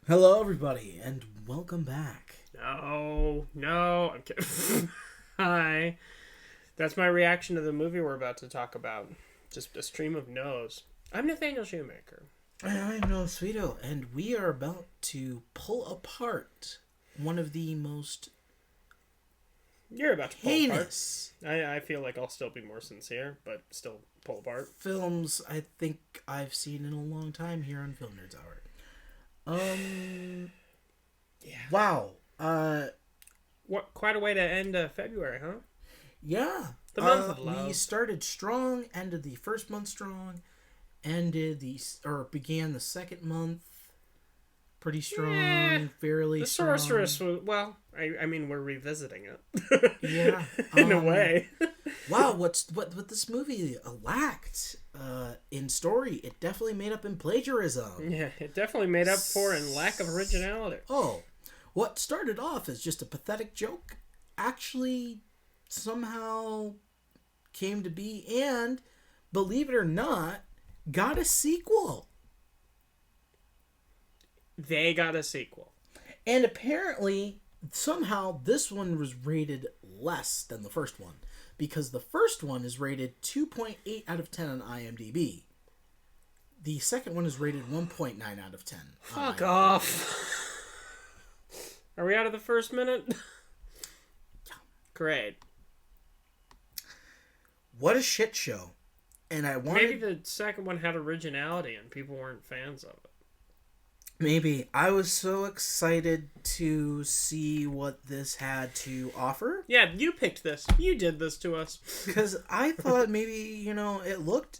Hello, everybody, and welcome back. No, I'm kidding. Hi. That's my reaction to the movie we're about to talk about. Just a stream of no's. I'm Nathaniel Shoemaker. I'm Noah Sweeto, and we are about to pull apart one of the most You're about to pull apart. heinous I feel like I'll still be more sincere, but still pull apart. films I think I've seen in a long time here on Film Nerds Hour. Yeah. Wow. What? Quite a way to end February, huh? Yeah. The month of love. We started strong, ended the first month strong, began the second month pretty strong, Yeah. fairly The strong. Sorceress was, well, I mean, we're revisiting it. Yeah. In a way. Wow, what this movie lacked in story, it definitely made up in plagiarism. Yeah, it definitely made up for in lack of originality. Oh, what started off as just a pathetic joke actually somehow came to be and, believe it or not, got a sequel. They got a sequel. And apparently, somehow, this one was rated less than the first one. Because the first one is rated 2.8 out of 10 on IMDb. The second one is rated 1.9 out of 10. Fuck off. Are we out of the first minute? Great. What a shit show. And I wanted... Maybe the second one had originality and people weren't fans of it. Maybe. I was so excited to see what this had to offer. Yeah, you picked this. You did this to us. Because I thought maybe, it looked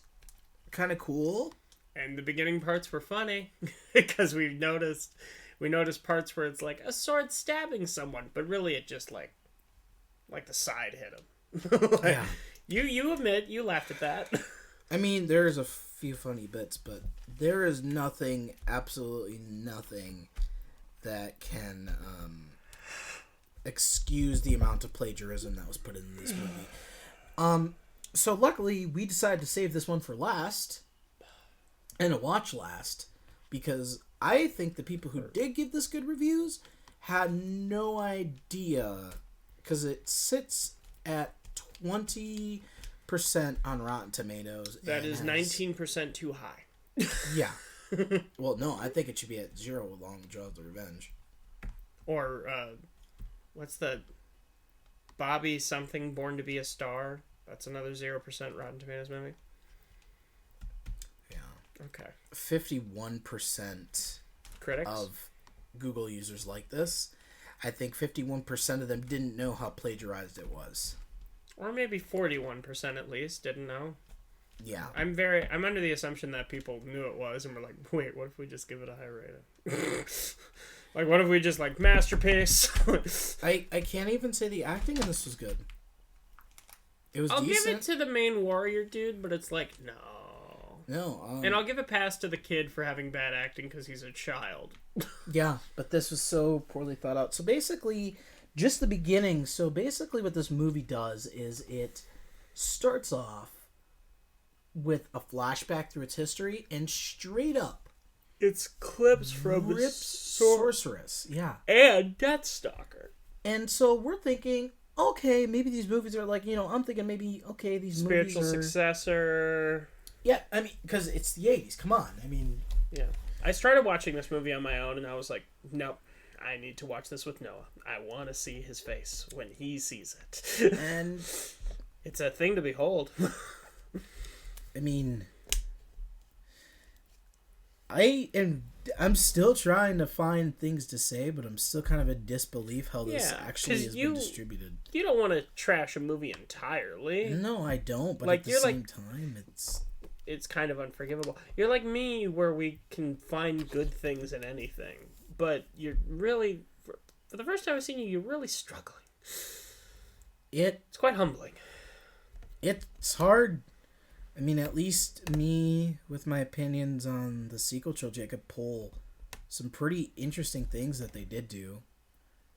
kind of cool. And the beginning parts were funny. Because we noticed parts where it's like a sword stabbing someone. But really it just like the side hit him. Yeah. You admit you laughed at that. I mean, there's a few funny bits, but there is nothing, absolutely nothing, that can excuse the amount of plagiarism that was put in this movie. So luckily, we decided to save this one for last, and a watch last, because I think the people who did give this good reviews had no idea, because it sits at 20% on Rotten Tomatoes. That is 19% too high. Yeah. Well, no, I think it should be at 0 along with Jaws the Revenge. Or, what's the Bobby something Born to be a Star? That's another 0% Rotten Tomatoes movie. Yeah. Okay. 51% Critics? of Google users like this. I think 51% of them didn't know how plagiarized it was. Or maybe 41% at least didn't know. Yeah. I'm under the assumption that people knew it was and were like, wait, what if we just give it a high rating? Like, what if we just, like, masterpiece? I can't even say the acting in this was good. It was I'll decent. give it to the main warrior dude, but it's like, no. No. And I'll give a pass to the kid for having bad acting because he's a child. Yeah, but this was so poorly thought out. So basically, just the beginning. So basically what this movie does is it starts off with a flashback through its history and straight up It's clips from the rips Sorceress. Yeah. and Deathstalker. And so we're thinking, okay, maybe these movies are like, I'm thinking maybe, okay, these Spiritual movies are... successor. Yeah, I mean, because it's the 80s. Come on. I mean... Yeah. I started watching this movie on my own, and I was like, nope, I need to watch this with Noah. I want to see his face when he sees it. And... It's a thing to behold. I mean... I'm still trying to find things to say, but I'm still kind of in disbelief how this actually has been distributed. You don't want to trash a movie entirely. No, I don't, but Like, at the you're same time, It's kind of unforgivable. You're like me, where we can find good things in anything, but you're really, for the first time I've seen you, you're really struggling. It's quite humbling. It's hard. I mean, at least me, with my opinions on the sequel trilogy, I could pull some pretty interesting things that they did do.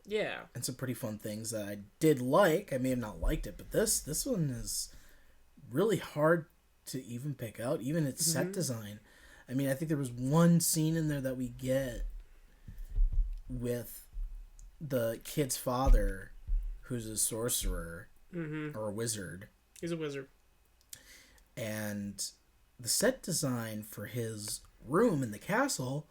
Yeah. And some pretty fun things that I did like. I may have not liked it, but this one is really hard to even pick out, even its set design. I mean, I think there was one scene in there that we get with the kid's father, who's a sorcerer or a wizard. He's a wizard. And the set design for his room in the castle,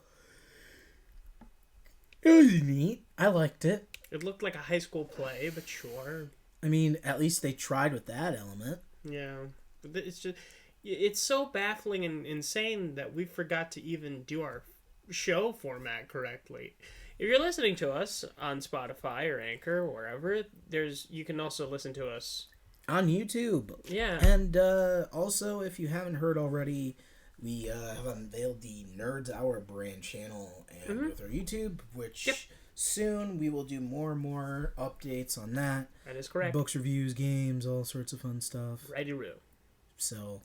it was neat. I liked it. It looked like a high school play, but sure. I mean, at least they tried with that element. Yeah. But it's just... It's so baffling and insane that we forgot to even do our show format correctly. If you're listening to us on Spotify or Anchor or wherever, you can also listen to us on YouTube. Yeah. And also, if you haven't heard already, we have unveiled the Nerds Hour brand channel and with our YouTube, which soon we will do more and more updates on that. That is correct. Books, reviews, games, all sorts of fun stuff. Righty-roo. So,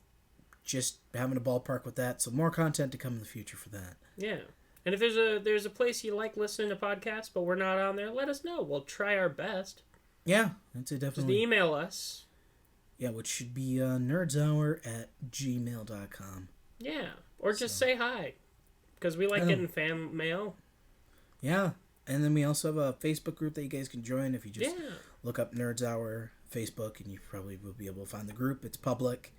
just having a ballpark with that. So, more content to come in the future for that. Yeah. And if there's a place you like listening to podcasts, but we're not on there, let us know. We'll try our best. Yeah, that's it, definitely. Just email us. Yeah, which should be nerdshour@gmail.com. Yeah, or just say hi, because we like getting fan mail. Yeah, and then we also have a Facebook group that you guys can join if you just look up Nerds Hour Facebook, and you probably will be able to find the group. It's public.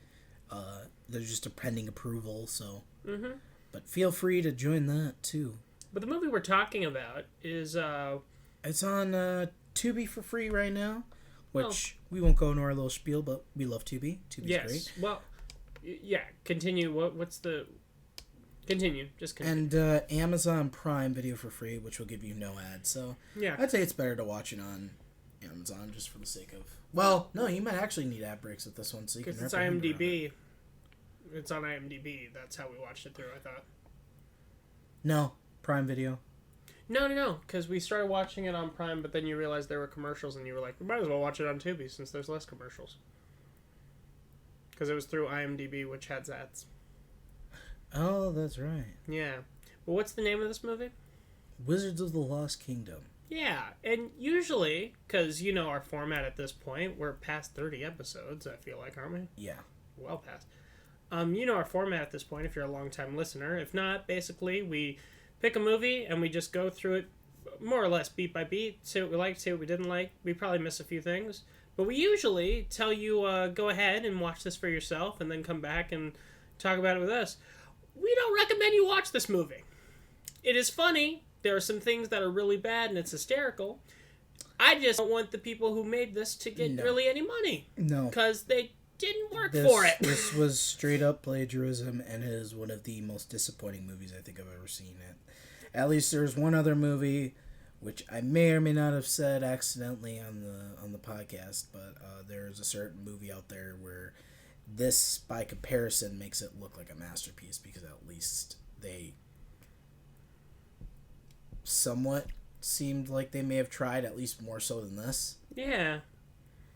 There's just a pending approval, so. But feel free to join that too. But the movie we're talking about is it's on Tubi for free right now, which we won't go into our little spiel, but we love Tubi. Tubi's great. Well, yeah. Continue. Continue. Just continue. And Amazon Prime Video for free, which will give you no ads. So yeah, I'd say it's better to watch it on Amazon just for the sake of. Well, no, you might actually need ad breaks with this one, so you can. Because it's IMDb. It's on IMDb. That's how we watched it through, I thought. No, Prime Video. No. Because we started watching it on Prime, but then you realized there were commercials, and you were like, we might as well watch it on Tubi since there's less commercials. Because it was through IMDb, which has ads. Oh, that's right. Yeah. But what's the name of this movie? Wizards of the Lost Kingdom. Yeah, and usually, because you know our format at this point, we're past 30 episodes, I feel like, aren't we? Yeah. Well past. You know our format at this point if you're a long-time listener. If not, basically, we pick a movie and we just go through it more or less beat by beat, say what we liked, say what we didn't like. We probably miss a few things. But we usually tell you, go ahead and watch this for yourself and then come back and talk about it with us. We don't recommend you watch this movie. It is funny. There are some things that are really bad and it's hysterical. I just don't want the people who made this to get really any money. No. Because they didn't work for it. This was straight up plagiarism and it is one of the most disappointing movies I think I've ever seen. At least there's one other movie, which I may or may not have said accidentally on the podcast, but there's a certain movie out there where this, by comparison, makes it look like a masterpiece because at least they somewhat seemed like they may have tried at least more so than this. Yeah.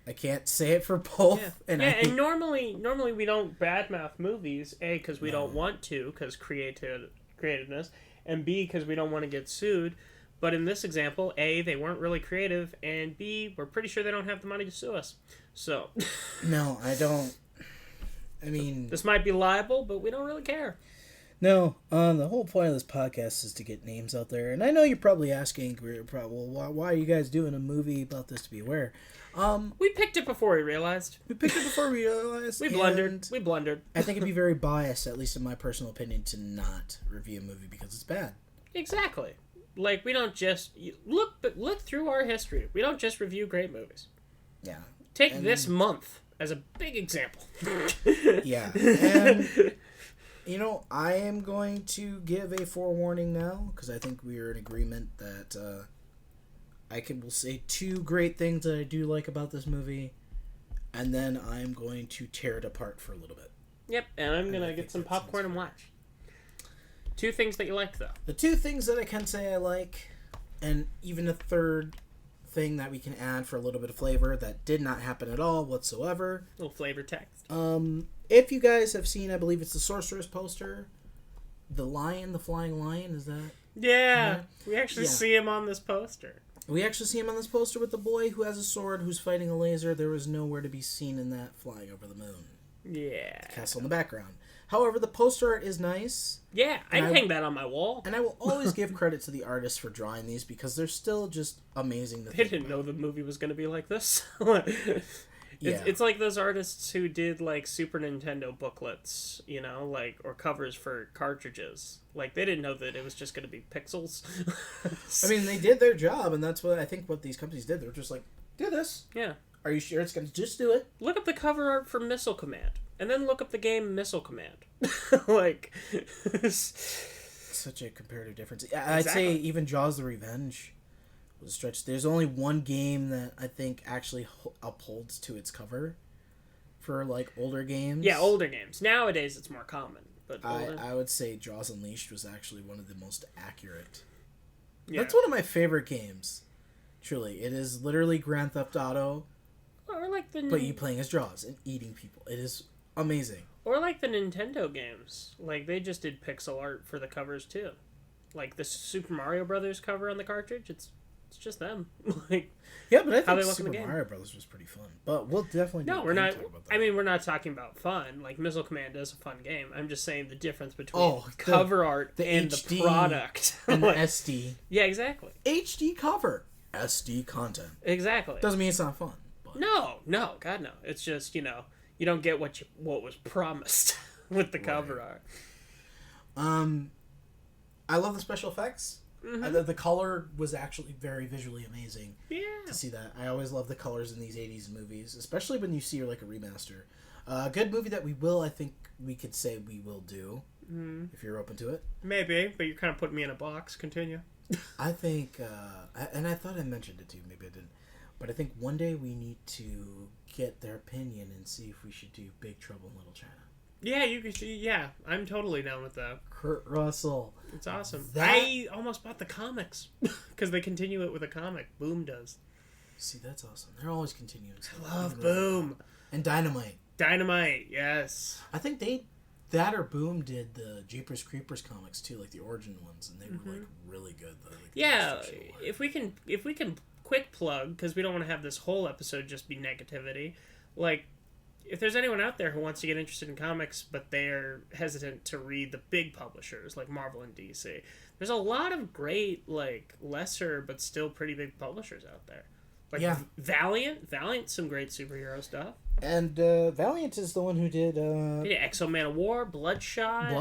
I can't say it for both. Yeah, and normally we don't badmouth movies, A, because we don't want to, because creativeness, and B, because we don't want to get sued. But in this example, A, they weren't really creative, and B, we're pretty sure they don't have the money to sue us. So. No, I don't. I mean. This might be liable, but we don't really care. No, the whole point of this podcast is to get names out there. And I know you're probably asking, why are you guys doing a movie about this to be aware? We picked it before we realized. We blundered. We blundered. I think it'd be very biased, at least in my personal opinion, to not review a movie because it's bad. Exactly. Like, we don't just... Look through our history. We don't just review great movies. Yeah. Take this month as a big example. Yeah. And... You know, I am going to give a forewarning now, because I think we are in agreement that will say two great things that I do like about this movie, and then I'm going to tear it apart for a little bit. Yep, and I'm going to get some popcorn and watch. Two things that you liked, though. The two things that I can say I like, and even a third thing that we can add for a little bit of flavor that did not happen at all whatsoever. A little flavor text. If you guys have seen, I believe it's the Sorceress poster, the flying lion, is that? Yeah, we actually see him on this poster. We actually see him on this poster with the boy who has a sword, who's fighting a laser. There was nowhere to be seen in that flying over the moon. Yeah. The castle in the background. However, the poster art is nice. Yeah, I'd hang that on my wall. And I will always give credit to the artists for drawing these because they're still just amazing. They didn't know the movie was going to be like this. Yeah. It's like those artists who did like Super Nintendo booklets, you know, like, or covers for cartridges. Like, they didn't know that it was just going to be pixels. I mean, they did their job, and that's what I think what these companies did. They were just like, do this. Yeah. Are you sure it's going to just do it? Look up the cover art for Missile Command, and then look up the game Missile Command. Like, such a comparative difference. I'd say even Jaws the Revenge was stretched. There's only one game that I think actually upholds to its cover for like older games. Yeah, older games. Nowadays it's more common, but I would say Jaws Unleashed was actually one of the most accurate. Yeah. That's one of my favorite games. Truly, it is literally Grand Theft Auto, or like but you playing as Jaws and eating people. It is amazing. Or like the Nintendo games. Like, they just did pixel art for the covers too. Like the Super Mario Brothers cover on the cartridge, it's just them. Like, yeah, but I how think they look in Super the game. Mario Brothers was pretty fun. But we'll definitely No, we're not. I mean, we're not talking about fun. Like, Missile Command is a fun game. I'm just saying the difference between cover art and HD the product and like, the SD. Yeah, exactly. HD cover, SD content. Exactly. Doesn't mean it's not fun. But. No, God, no. It's just, you know, you don't get what was promised with the cover art. I love the special effects. Mm-hmm. The color was actually very visually amazing. Yeah. To see that, I always love the colors in these '80s movies, especially when you see like a remaster. A good movie that I think we could say we will do if you're open to it. Maybe, but you're kind of putting me in a box. Continue. I think, and I thought I mentioned it too. Maybe I didn't, but I think one day we need to get their opinion and see if we should do Big Trouble in Little China. Yeah, you could. Yeah, I'm totally down with that. Kurt Russell. It's awesome. I almost bought the comics because they continue it with a comic. Boom does. See, that's awesome. They're always continuing. I love Boom. And Dynamite. Dynamite, yes. I think that or Boom did the Jeepers Creepers comics too, like the origin ones, and they were like really good. Yeah, if we can quick plug, because we don't want to have this whole episode just be negativity. Like, if there's anyone out there who wants to get interested in comics, but they're hesitant to read the big publishers like Marvel and DC, there's a lot of great, like, lesser but still pretty big publishers out there. Like Valiant's some great superhero stuff. And Valiant is the one who did Exo Man of War, Bloodshot,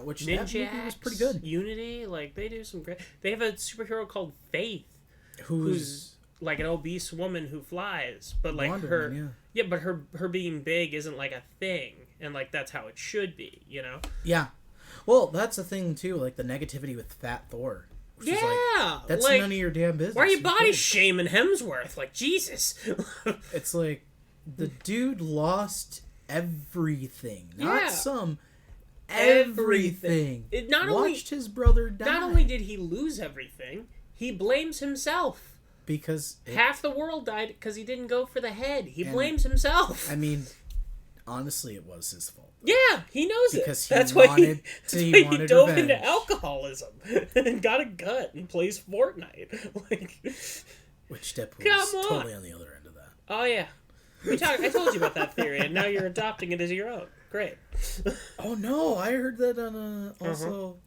which Ninja that movie was pretty good. Unity, like, they do some great. They have a superhero called Faith, who's like an obese woman who flies, but like Wonder Woman, but her being big isn't like a thing, and like that's how it should be, you know? Yeah. Well, that's the thing too, like the negativity with Fat Thor. Which is like, that's like, none of your damn business. Why are you body shaming Hemsworth? Like, Jesus. It's like the dude lost everything, not some. Everything. It watched his brother die. Not only did he lose everything, he blames himself. Because half the world died because he didn't go for the head. He blames himself. I mean, honestly, it was his fault. Yeah, he knows because it. That's why he dove revenge. into alcoholism and got a gut and plays Fortnite. Like, which Deadpool is totally on the other end of that. Oh yeah, I told you about that theory, and now you're adopting it as your own. Great. Oh no, I heard that on also.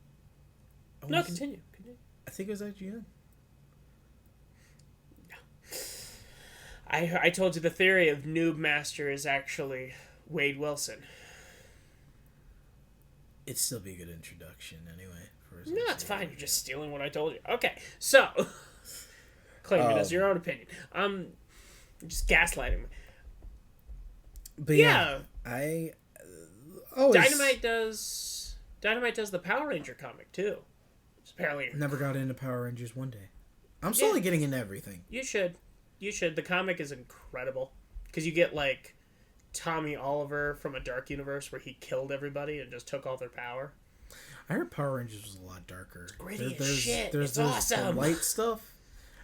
No, continue. I think it was IGN. I told you the theory of Noob Master is actually Wade Wilson. It'd still be a good introduction anyway. No, it's fine. You're just stealing what I told you. Okay, so claim it as your own opinion. Just gaslighting me. But yeah, I always Dynamite does the Power Ranger comic too. Apparently, never got into Power Rangers one day. I'm slowly getting into everything. You should. The comic is incredible because you get like Tommy Oliver from a dark universe where he killed everybody and just took all their power. I heard Power Rangers was a lot darker. Gritty as shit. It's the awesome. light stuff,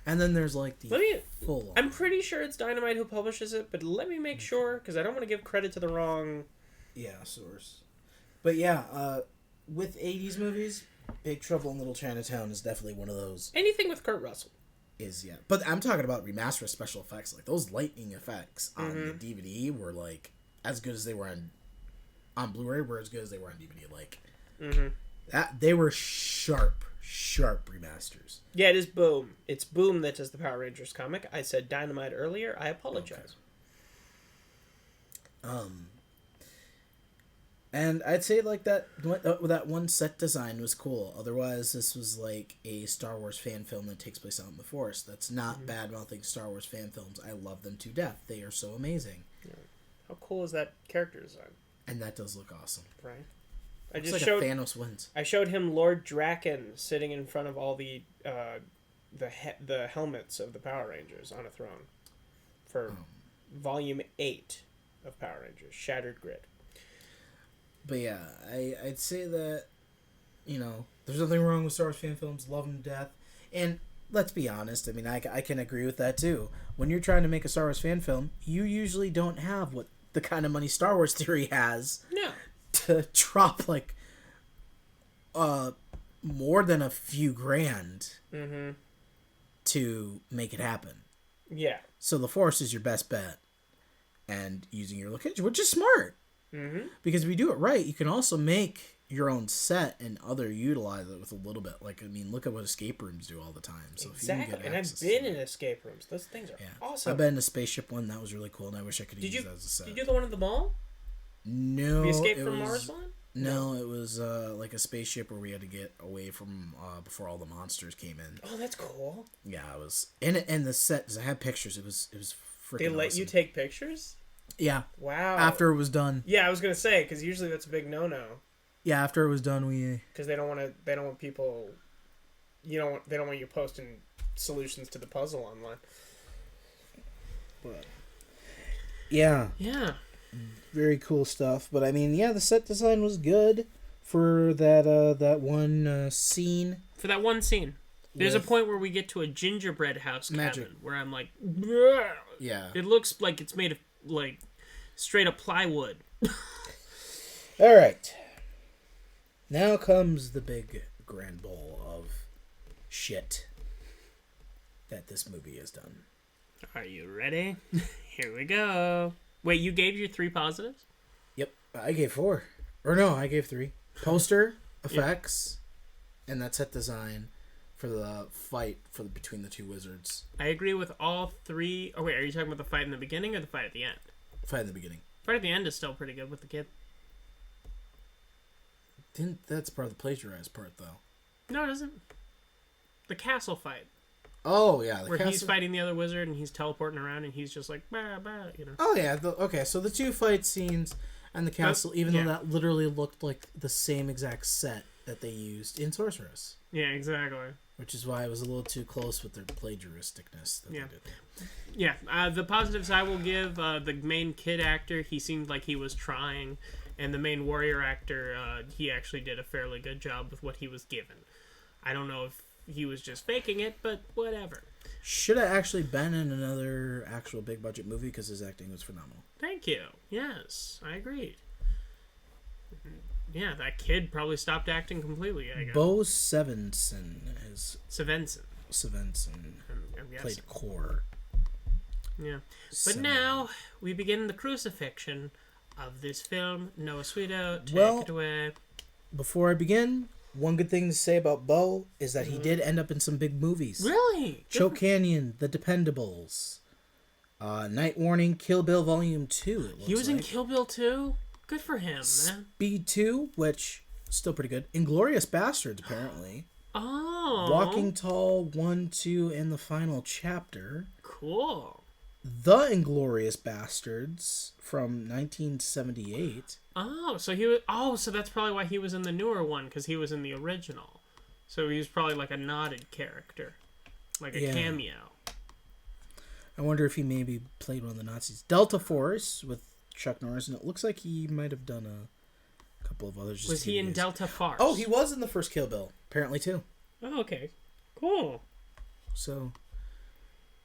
and then there's like the full. I'm pretty sure it's Dynamite who publishes it, but let me make sure because I don't want to give credit to the wrong. Yeah, source. But yeah, with 80s movies, Big Trouble in Little Chinatown is definitely one of those. Anything with Kurt Russell. But I'm talking about remastered special effects. Like those lightning effects on the DVD were like as good as they were on on Blu-ray were as good as they were on DVD. Like Mm-hmm. that, they were sharp remasters. Yeah, it is Boom. It's Boom that does the Power Rangers comic. I said Dynamite earlier. I apologize. And I'd say like that one set design was cool. Otherwise, this was like a Star Wars fan film that takes place out in the forest. That's not bad mouthing Star Wars fan films. I love them to death. They are so amazing. Yeah. How cool is that character design? And that does look awesome. Right. I Looks just like showed a Thanos wins. I showed him Lord Draken sitting in front of all the helmets of the Power Rangers on a throne for Volume 8 of Power Rangers, Shattered Grid. But yeah, I'd say that, you know, there's nothing wrong with Star Wars fan films. Love them to death. And let's be honest. I mean, I can agree with that too. When you're trying to make a Star Wars fan film, you usually don't have what the kind of money Star Wars Theory has. No. To drop like more than a few grand to make it happen. Yeah. So the Force is your best bet, and using your location, which is smart. Because if you do it right, you can also make your own set and utilize it with a little bit. Like, I mean, look at what escape rooms do all the time. So Exactly. if you can get And I've access been to in escape rooms. Those things are yeah. awesome. I've been in a spaceship one. That was really cool, and I wish I could use that as a set. Did you do the one at the mall? No. The Escape it from was, Mars one? No, it was like a spaceship where we had to get away from before all the monsters came in. Oh, that's cool. Yeah, it was. And the set, I had pictures. It was freaking They let awesome. you take pictures? Yeah. Wow. After it was done. Yeah, I was gonna say because usually that's a big no-no. Yeah, after it was done, we. Because they don't want people. They don't want you posting solutions to the puzzle online. But, yeah. Yeah. Very cool stuff. But I mean, yeah, the set design was good for that one scene. For that one scene. There's With a point where we get to a gingerbread house Magic. cabin where I'm like, "Bleh." Yeah. It looks like it's made of like straight up plywood. All right. Now comes the big grand bowl of shit that this movie has done. Are you ready? Here we go. Wait, you gave your 3 positives? Yep, I gave 4. Or no, I gave 3. Poster, effects, and that set design for the fight between the two wizards. I agree with all 3. Oh wait, are you talking about the fight in the beginning or the fight at the end? Fight in the beginning. Fight at the end is still pretty good with the kid. That's part of the plagiarized part, though. No, it isn't. The castle fight. Oh, yeah. Where he's fighting the other wizard and he's teleporting around and he's just like, bah, bah, you know. Oh, yeah. Okay, so the 2 fight scenes and the castle, even though that literally looked like the same exact set that they used in Sorceress. Yeah, exactly. Which is why I was a little too close with their plagiaristicness that they did there. Yeah, the positives I will give, the main kid actor, he seemed like he was trying. And the main warrior actor, he actually did a fairly good job with what he was given. I don't know if he was just faking it, but whatever. Should have actually been in another actual big budget movie because his acting was phenomenal. Thank you. Yes, I agreed. Yeah, that kid probably stopped acting completely, I guess. Bo Svensson played Core. Yeah. But now, we begin the crucifixion of this film. Noah Sweeto, take it away. Before I begin, one good thing to say about Bo is that he did end up in some big movies. Really? Choke Canyon, The Dependables, Night Warning, Kill Bill Volume 2. He was in Kill Bill 2? Good for him, man. Speed 2, which is still pretty good. Inglourious Bastards, apparently. Oh. Walking Tall 1, 2, and the final chapter. Cool. The Inglourious Bastards from 1978. Oh, so he was. Oh, so that's probably why he was in the newer one, because he was in the original. So he was probably like a nodded character, like a cameo. I wonder if he maybe played one of the Nazis. Delta Force with Chuck Norris, and it looks like he might have done a couple of others. Was he in Delta Force? Oh, he was in the first Kill Bill, apparently too. Oh, okay, cool. So.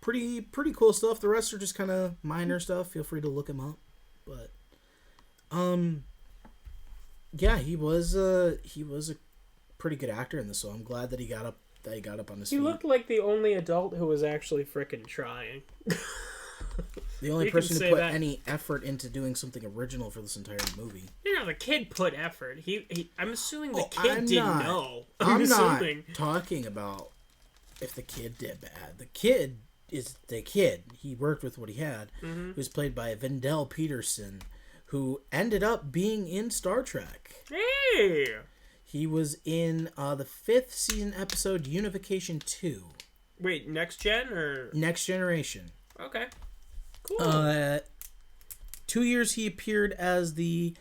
Pretty cool stuff. The rest are just kind of minor stuff. Feel free to look him up. But yeah, he was a pretty good actor in this, so I'm glad that he got up on his feet. He looked like the only adult who was actually frickin' trying. The only You can person who say put that. any effort into doing something original for this entire movie. You know, the kid put effort. I'm assuming the Oh, kid I'm didn't not- know. I'm not assuming. talking about if the kid did bad. The kid is the kid. He worked with what he had. Mm-hmm. Who's played by Vendel Peterson, who ended up being in Star Trek. Hey! He was in the 5th season episode Unification 2, Wait, next gen or Next Generation. okay, cool. 2 years he appeared as the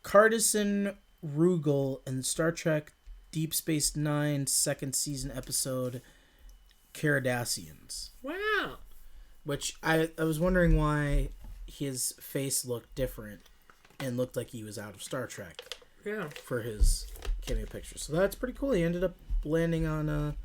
Cardison Rugal in Star Trek Deep Space Nine 2nd season episode Cardassians. Wow. Which I was wondering why his face looked different and looked like he was out of Star Trek Yeah. for his cameo picture. So that's pretty cool. He ended up landing on a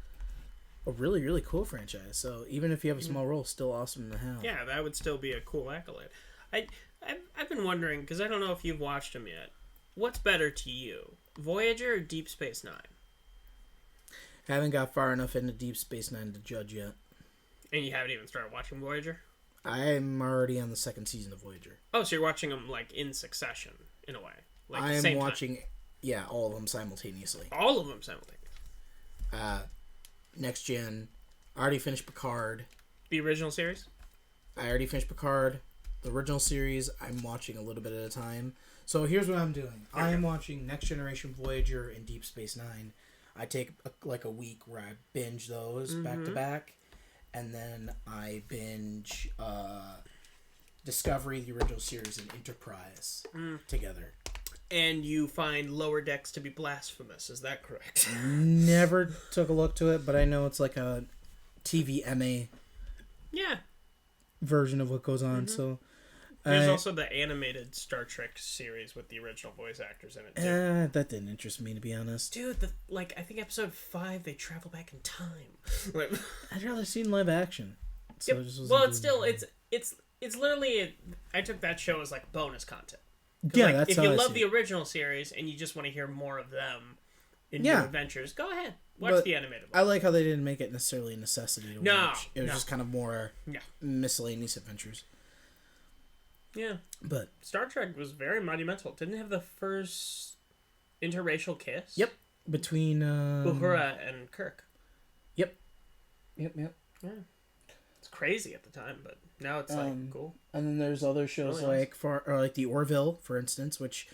really, really cool franchise. So even if you have a small role, still awesome to have. Yeah, that would still be a cool accolade. I've been wondering because I don't know if you've watched them yet. What's better to you, Voyager or Deep Space Nine? Haven't got far enough into Deep Space Nine to judge yet. And you haven't even started watching Voyager? I'm already on the 2nd season of Voyager. Oh, so you're watching them like in succession, in a way. Like I am same watching, all of them simultaneously. time. All of them simultaneously. Next Gen, I already finished Picard. The original series? I already finished Picard. The original series, I'm watching a little bit at a time. So here's what I'm doing. I am watching Next Generation Voyager and Deep Space Nine. I take a week where I binge those back to back. And then I binge Discovery, the original series, and Enterprise together. And you find Lower Decks to be blasphemous, is that correct? Never took a look to it, but I know it's like a TV MA Yeah. version of what goes on. So There's also the animated Star Trek series with the original voice actors in it, too. that didn't interest me, to be honest. Dude, I think episode 5, they travel back in time. I'd rather see live action. So Yep. it just wasn't Well, doing it's still, it. it's literally, I took that show as like bonus content. Yeah, Like, that's if how you I love see the it. original series and you just want to hear more of them in Yeah. new adventures, go ahead. Watch But the animated I one. like how they didn't make it necessarily a necessity to No, watch. It was no. just kind of more Yeah. miscellaneous adventures. Yeah. But Star Trek was very monumental. Didn't it have the first interracial kiss? yep, between Uhura and Kirk. Yep. Yeah. It's crazy at the time, but now it's like cool. And then there's other shows Really like the Orville, for instance, which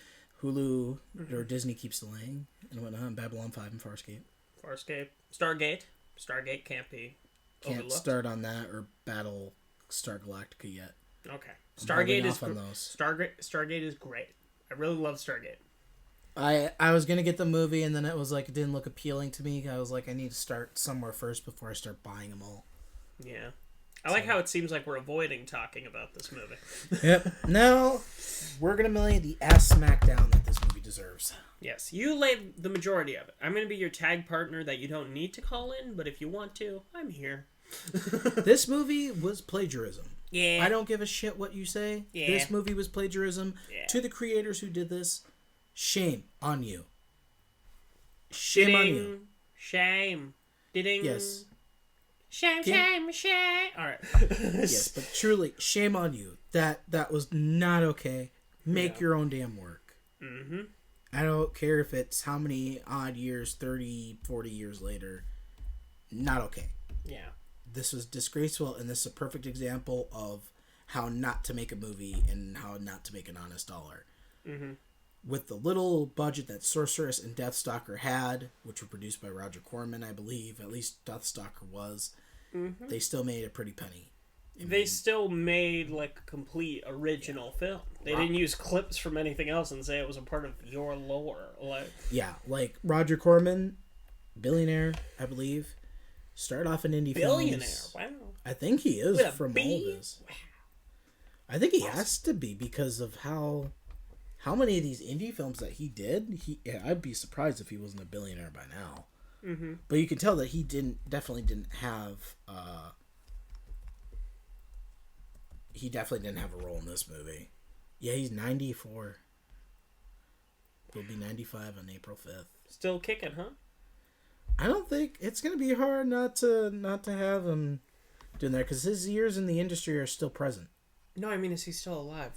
Hulu or Disney keeps delaying and whatnot. And Babylon 5 and Farscape. Farscape. Stargate. Stargate can't be Can't overlooked. start on that or Battle Star Galactica yet. Okay. I'm Stargate holding is off on those. Stargate is great. I really love Stargate. I was gonna get the movie and then it was like it didn't look appealing to me. I was like I need to start somewhere first before I start buying them all. Yeah. I like how it seems like we're avoiding talking about this movie. Yep. Now we're gonna lay the ass smackdown that this movie deserves. Yes, you laid the majority of it. I'm going to be your tag partner that you don't need to call in, but if you want to, I'm here. This movie was plagiarism. Yeah. I don't give a shit what you say. Yeah. This movie was plagiarism. Yeah. To the creators who did this, shame on you. Shame on you. Shame. Ding. Yes. Shame, shame, shame. All right. Yes, but truly, shame on you. That was not okay. Make Yeah. your own damn work. Mm-hmm. I don't care if it's how many odd years, 30, 40 years later. Not okay. Yeah. This was disgraceful, and this is a perfect example of how not to make a movie and how not to make an honest dollar. Mm-hmm. With the little budget that Sorceress and Deathstalker had, which were produced by Roger Corman, I believe, at least Deathstalker was, they still made a pretty penny. They still made like a complete original film. They didn't use clips from anything else and say it was a part of your lore. Like, Yeah, like Roger Corman, billionaire, I believe, started off in indie billionaire. films. Wow. I think he is With a from B? all this. I think he has to be because of how many of these indie films that he did. I'd be surprised if he wasn't a billionaire by now. Mm-hmm. But you can tell that he definitely didn't have a role in this movie. Yeah, he's 94. He'll be 95 on April 5th. Still kicking, huh? I don't think it's gonna be hard not to have him doing there because his years in the industry are still present. No, I mean, is he still alive?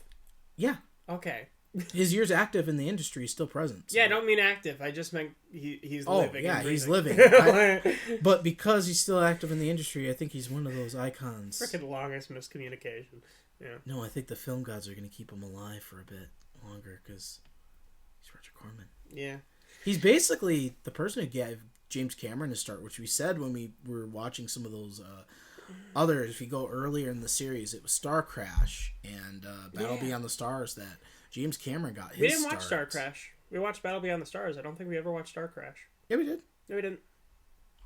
Yeah. Okay. His years active in the industry is still present. So. Yeah, I don't mean active. I just meant he's living. Yeah, and he's breathing. living. But because he's still active in the industry, I think he's one of those icons. Freaking longest miscommunication. Yeah. No, I think the film gods are going to keep him alive for a bit longer because he's Roger Corman. Yeah. He's basically the person who gave James Cameron his start, which we said when we were watching some of those others. If you go earlier in the series, it was Star Crash and Battle Beyond the Stars that James Cameron got his We didn't watch start. Star Crash. We watched Battle Beyond the Stars. I don't think we ever watched Star Crash. Yeah, we did. No, we didn't.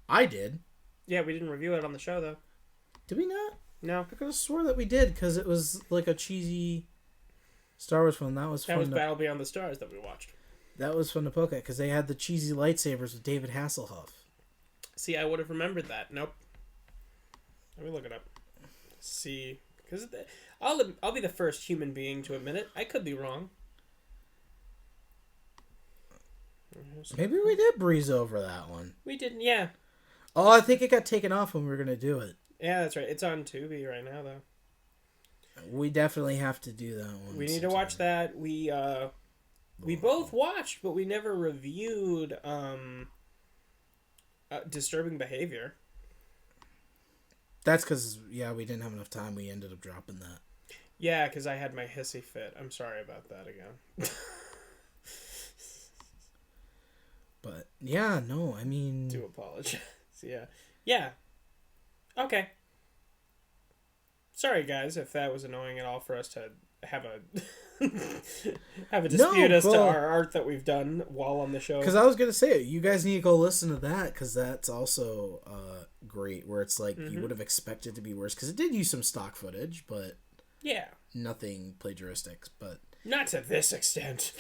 I did. Yeah, we didn't review it on the show, though. Did we not? No. I could have swore that we did because it was like a cheesy Star Wars film. That was fun. That was Battle Beyond the Stars that we watched. That was fun to poke at because they had the cheesy lightsabers with David Hasselhoff. See, I would have remembered that. Nope. Let me look it up. See, because I'll be the first human being to admit it. I could be wrong. Maybe we did breeze over that one. We didn't. Yeah. Oh, I think it got taken off when we were gonna do it. Yeah, that's right. It's on Tubi right now, though. We definitely have to do that one. We need to watch that. We both watched, but we never reviewed Disturbing Behavior. That's because we didn't have enough time. We ended up dropping that. Yeah, because I had my hissy fit. I'm sorry about that again. But yeah, no, I mean, Do apologize. Yeah. Okay. Sorry, guys, if that was annoying at all for us to have a dispute as to our art that we've done while on the show. Because I was gonna say, you guys need to go listen to that because that's also great. Where it's like you would have expected to be worse because it did use some stock footage, but nothing plagiaristic. But not to this extent.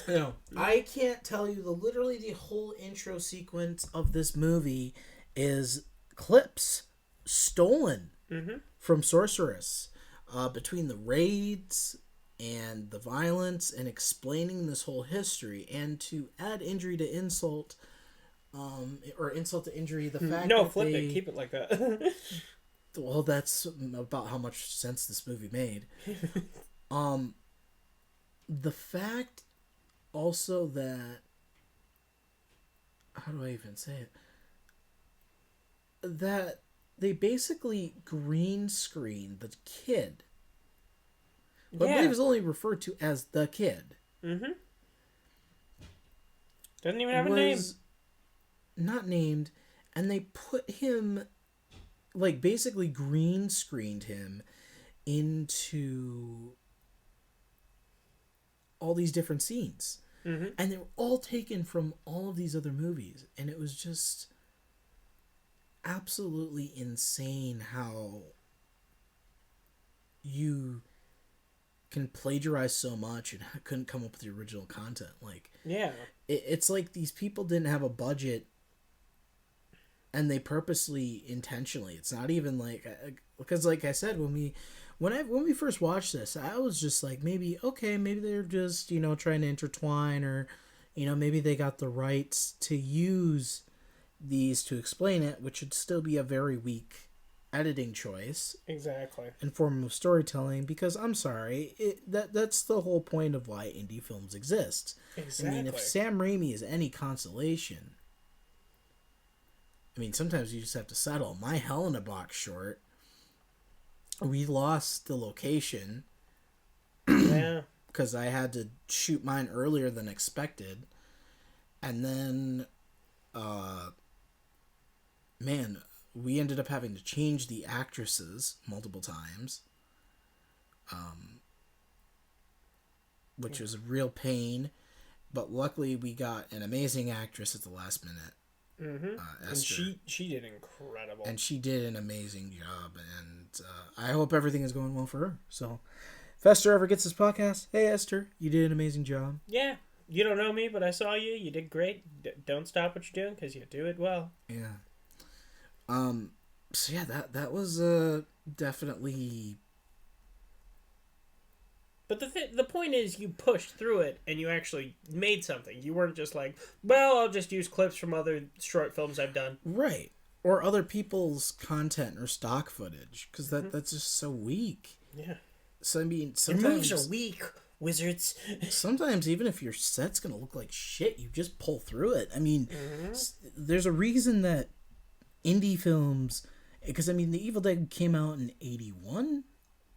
no, I can't tell you literally the whole intro sequence of this movie is clips stolen from Sorceress between the raids and the violence and explaining this whole history, and to add injury to insult, or insult to injury, the fact that flip it, keep it like that. Well, that's about how much sense this movie made. The fact also that, how do I even say it? That they basically green screen the kid. Who I believe is only referred to as the kid. Mm-hmm. Doesn't even have a name. Not named, and they put him, like, basically green screened him into all these different scenes. Mm-hmm. And they were all taken from all of these other movies. And it was just absolutely insane how you can plagiarize so much and couldn't come up with the original content. Like, it's like these people didn't have a budget, and they purposely, intentionally, it's not even like, because like I said, when we first watched this, I was just like, maybe they're just, trying to intertwine, or, maybe they got the rights to use these to explain it, which would still be a very weak editing choice. Exactly. And form of storytelling, because I'm sorry, that's the whole point of why indie films exist. Exactly. I mean, if Sam Raimi is any consolation, I mean, sometimes you just have to settle. My Hell in a Box short, we lost the location. Yeah. Because I had to shoot mine earlier than expected. And then, we ended up having to change the actresses multiple times. Which was a real pain. But luckily we got an amazing actress at the last minute. Esther. And she did incredible. And she did an amazing job. And I hope everything is going well for her. So, if Esther ever gets this podcast, hey Esther, you did an amazing job. Yeah. You don't know me, but I saw you. You did great. Don't stop what you're doing, because you do it well. Yeah. So yeah, that was definitely. But the point is, you pushed through it and you actually made something. You weren't just like, well, I'll just use clips from other short films I've done. Right. or other people's content or stock footage, because that's just so weak. Yeah. So I mean, Your moves sometimes are weak, wizards. sometimes even if your set's gonna look like shit, you just pull through it. I mean, there's a reason that indie films, because I mean, The Evil Dead came out in 81.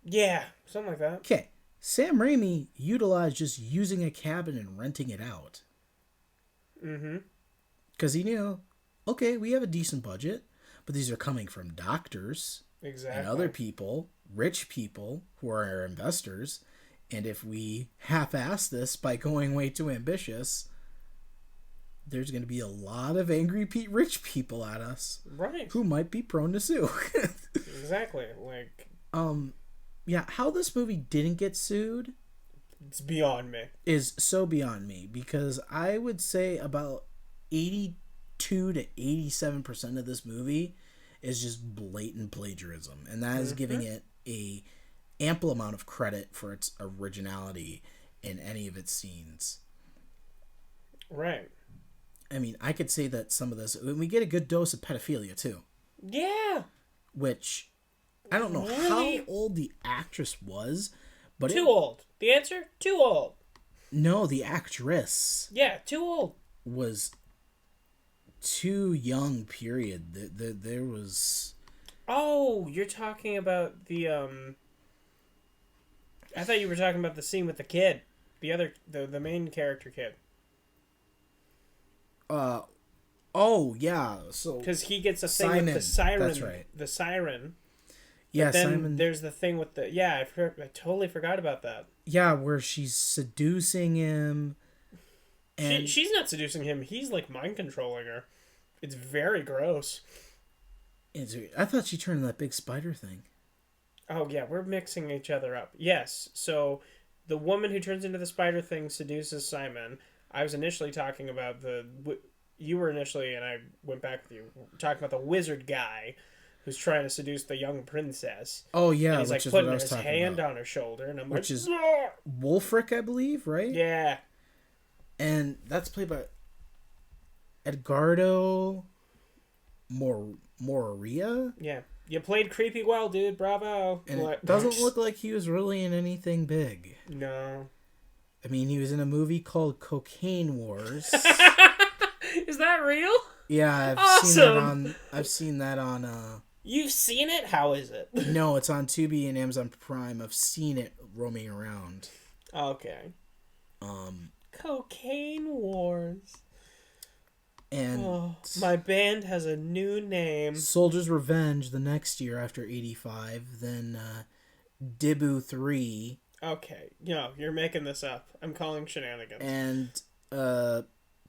Yeah, something like that. Okay, Sam Raimi utilized just using a cabin and renting it out. Mm-hmm. Because he knew, okay, we have a decent budget, but these are coming from doctors Exactly. and other people, rich people who are our investors. And if we half-ass this by going way too ambitious, there's going to be a lot of angry rich people at us. Right. Who might be prone to sue. Exactly. Like, yeah, how this movie didn't get sued it's beyond me. is so beyond me, because I would say about 82 to 87% of this movie is just blatant plagiarism, and that is giving it a ample amount of credit for its originality in any of its scenes. Right. I mean, I could say that some of this, we get a good dose of pedophilia too, Yeah. which I don't know Really? how old the actress was, but Too old. The answer? Too old. No, the actress Yeah, too old. was too young. Period. There was. Oh, you're talking about the I thought you were talking about the scene with the kid, the main character kid, Oh yeah. So because he gets a thing Simon, with the siren. that's right. The siren. yeah, Then Simon. there's the thing with the I totally forgot about that. Yeah, where she's seducing him, and She's not seducing him. He's like mind controlling her. It's very gross. I thought she turned into that big spider thing. Oh yeah, we're mixing each other up. Yes, so the woman who turns into the spider thing seduces Simon. I was initially talking about you were initially, and I went back with you, talking about the wizard guy who's trying to seduce the young princess. Oh yeah, And he's like which is what putting I was his talking hand about. on her shoulder, and I'm Which like, is "Ugh!" Wulfric, I believe, right? Yeah, And that's played by Edgardo Moria. yeah. You played creepy well, dude. Bravo. And What? it doesn't look like he was really in anything big. No. I mean, he was in a movie called Cocaine Wars. Is that real? Yeah, Awesome. I've seen that on You've seen it? How is it? no, it's on Tubi and Amazon Prime. I've seen it roaming around. Okay. Um Cocaine Wars. and Oh, my band has a new name. Soldier's Revenge the next year after 85, then Dibu 3 Okay, you're making this up. I'm calling shenanigans. and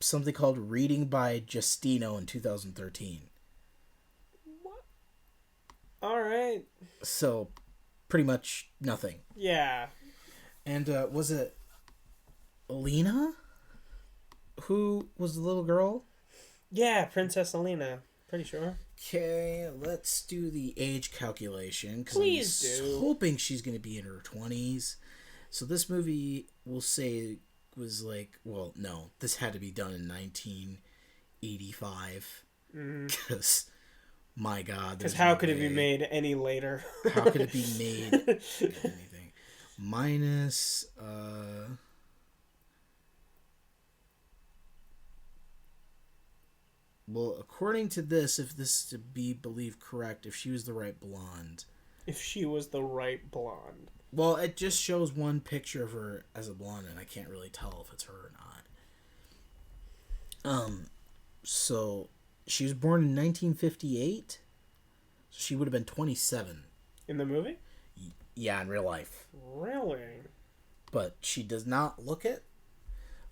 something called Reading by Justino in 2013. What? All right. So pretty much nothing. Yeah. And was it Alina who was the little girl? Yeah, Princess Alina. Pretty sure. Okay, let's do the age calculation. Please I'm do. hoping she's going to be in her 20s. So this movie, we'll say, was like, well, no, this had to be done in 1985. Because, my God. Because there's how no could it be way. made any later? How could it be made anything? Minus, well, according to this, if this is to be believed correct, if she was the right blonde. If she was the right blonde. Well, it just shows one picture of her as a blonde, and I can't really tell if it's her or not. So she was born in 1958. So she would have been 27. In the movie? Yeah, in real life. Really? But she does not look it.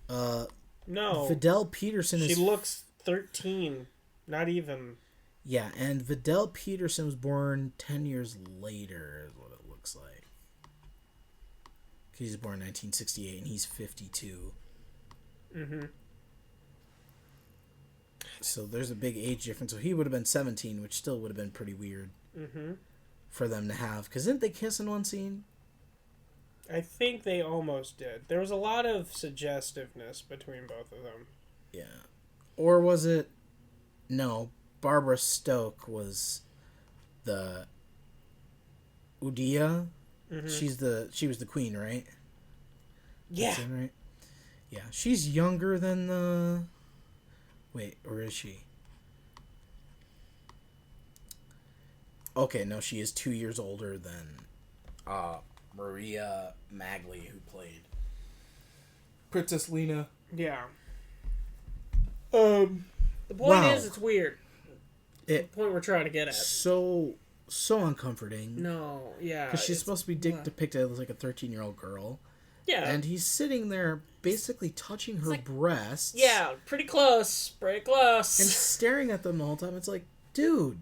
No. Vidal Peterson She is... looks 13. Not even. Yeah, and Vidal Peterson was born 10 years later, is what it looks like. He was born in 1968, and he's 52. Mm-hmm. So there's a big age difference. So he would have been 17, which still would have been pretty weird for them to have. Because didn't they kiss in one scene? I think they almost did. There was a lot of suggestiveness between both of them. Yeah. Or was it... No, Barbara Stoke was the Udia. Mm-hmm. She was the queen, right? Yeah. That's it, right? Yeah, she's younger than the. Wait, or is she? Okay, no, she is 2 years older than Maria Magley, who played Princess Lena. Yeah. The point Wow. is, it's weird. It's the point we're trying to get at. So uncomforting. No, yeah. Because she's supposed to be depicted as like a 13-year-old girl. Yeah. And he's sitting there basically touching her breasts. Yeah, pretty close. Pretty close. And staring at them the whole time. It's like, dude.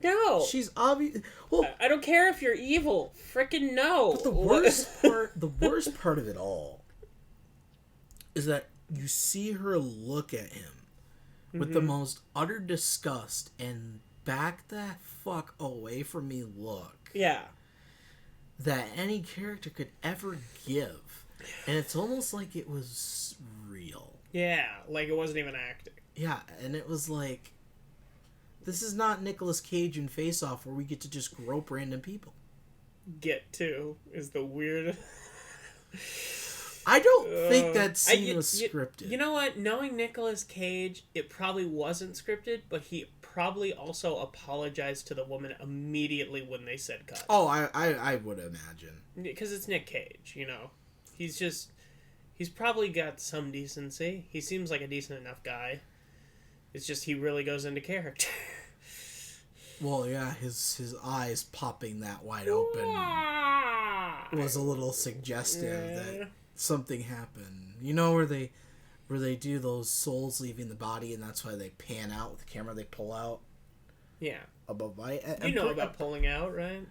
No. She's obvious. Well, I don't care if you're evil. Frickin' no. but the worst part of it all is that you see her look at him with the most utter disgust and back the fuck away from me look. Yeah. That any character could ever give. And it's almost like it was real. Yeah, like it wasn't even acting. Yeah, and it was like, this is not Nicolas Cage in Face Off where we get to just grope random people. Get to is the weird. I don't think that scene was scripted. You know what? Knowing Nicolas Cage, it probably wasn't scripted, but he probably also apologized to the woman immediately when they said cut. Oh, I would imagine. Because it's Nick Cage, you know. He's probably got some decency. He seems like a decent enough guy. It's just he really goes into character. Well, yeah, his eyes popping that wide open was a little suggestive that something happened. You know where they do those souls leaving the body, and that's why they pan out with the camera. They pull out. Yeah. Above my. You know about pulling out, right?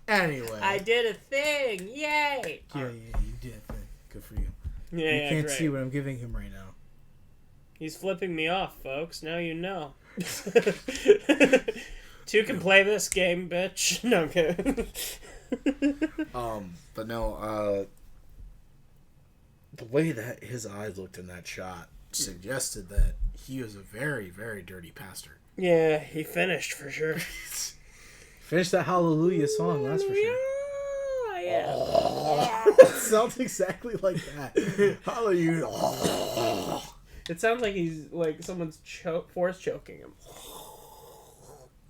Anyway. I did a thing! Yay! Yeah, you did a thing. Good for you. Yeah, you can't great. see what I'm giving him right now. He's flipping me off, folks. Now you know. Two can play this game, bitch. No, I'm kidding. But no, the way that his eyes looked in that shot suggested that he was a very, very dirty pastor. Yeah, he finished for sure. Finished that Hallelujah song, that's for sure. Yeah. It sounds exactly like that. Hallelujah. It sounds like he's like someone's force choking him.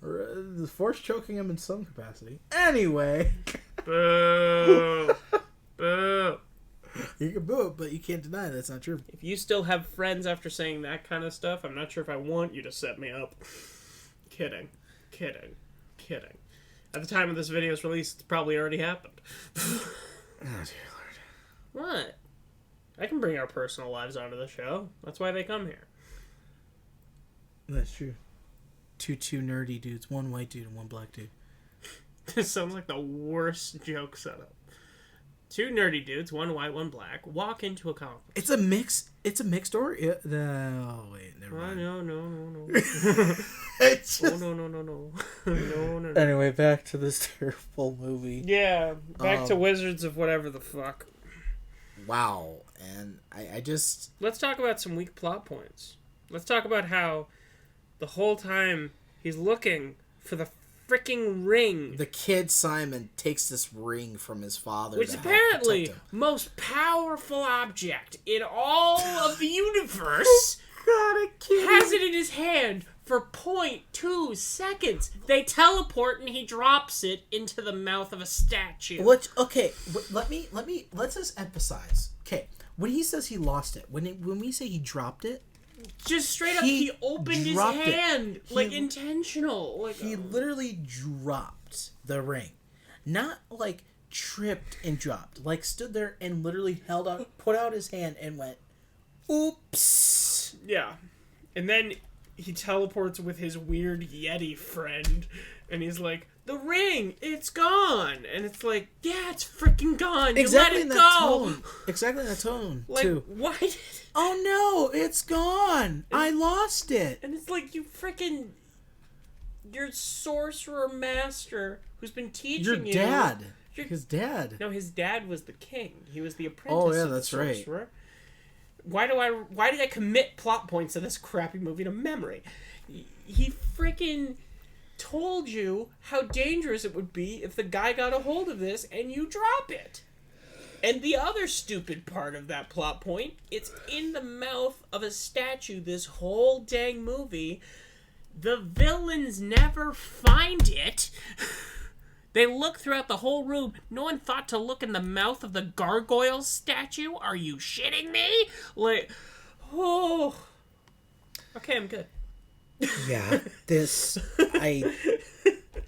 Or, the force choking him in some capacity. Anyway. Boo. Boo. You can boo it, but you can't deny that's not true. If you still have friends after saying that kind of stuff, I'm not sure if I want you to set me up. Kidding. At the time of this video's release, it's probably already happened. Oh, dear Lord. What? I can bring our personal lives onto the show. That's why they come here. That's true. Two nerdy dudes, one white dude and one black dude. This sounds like the worst joke setup. Two nerdy dudes, one white, one black, walk into a comic book. It's a mix store? Yeah, oh, wait, never mind. No. It's Oh, just... no. Anyway, back to this terrible movie. Yeah, back to Wizards of whatever the fuck. Wow. And I just... Let's talk about some weak plot points. Let's talk about how the whole time he's looking for the freaking ring. The kid Simon takes this ring from his father. Which apparently most powerful object in all of the universe has it in his hand for 0.2 seconds. They teleport and he drops it into the mouth of a statue. Okay, let's just emphasize. Okay, when he says he lost it, when we say he dropped it, just straight up, he opened his hand like intentional. Like he literally dropped the ring, not like tripped and dropped. Like stood there and literally put out his hand and went, "Oops." Yeah, and then he teleports with his weird Yeti friend, and he's like, "The ring, it's gone," and it's like, "Yeah, it's freaking gone. You Exactly let in it that go." tone. Exactly in that tone. Like, too. why? Oh no, it's gone. I lost it. And it's like your sorcerer master who's been teaching you. His dad. No, his dad was the king. He was the apprentice. Oh yeah, of that's the sorcerer. right. Why did I commit plot points of this crappy movie to memory? He freaking told you how dangerous it would be if the guy got a hold of this and you drop it. And the other stupid part of that plot point, it's in the mouth of a statue this whole dang movie. The villains never find it. They look throughout the whole room. No one thought to look in the mouth of the gargoyle statue? Are you shitting me? Like, oh. Okay, I'm good. Yeah,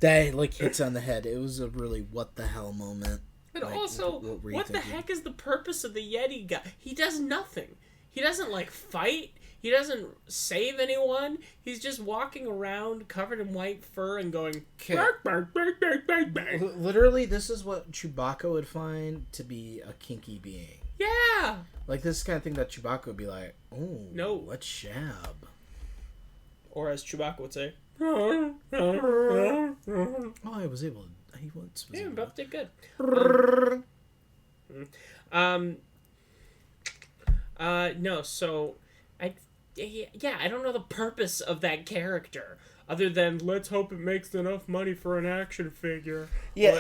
that like hits on the head. It was a really what the hell moment. But like, also, what the heck is the purpose of the Yeti guy? He does nothing. He doesn't, like, fight. He doesn't save anyone. He's just walking around covered in white fur and going... Bark, bark, bark, bark, bark, bark. Literally, this is what Chewbacca would find to be a kinky being. Yeah! Like, this is the kind of thing that Chewbacca would be like, oh, no. Let's shab. Or as Chewbacca would say... Oh, I was able to... He once was able both did good. No, so... I don't know the purpose of that character. Other than, let's hope it makes enough money for an action figure. Yeah,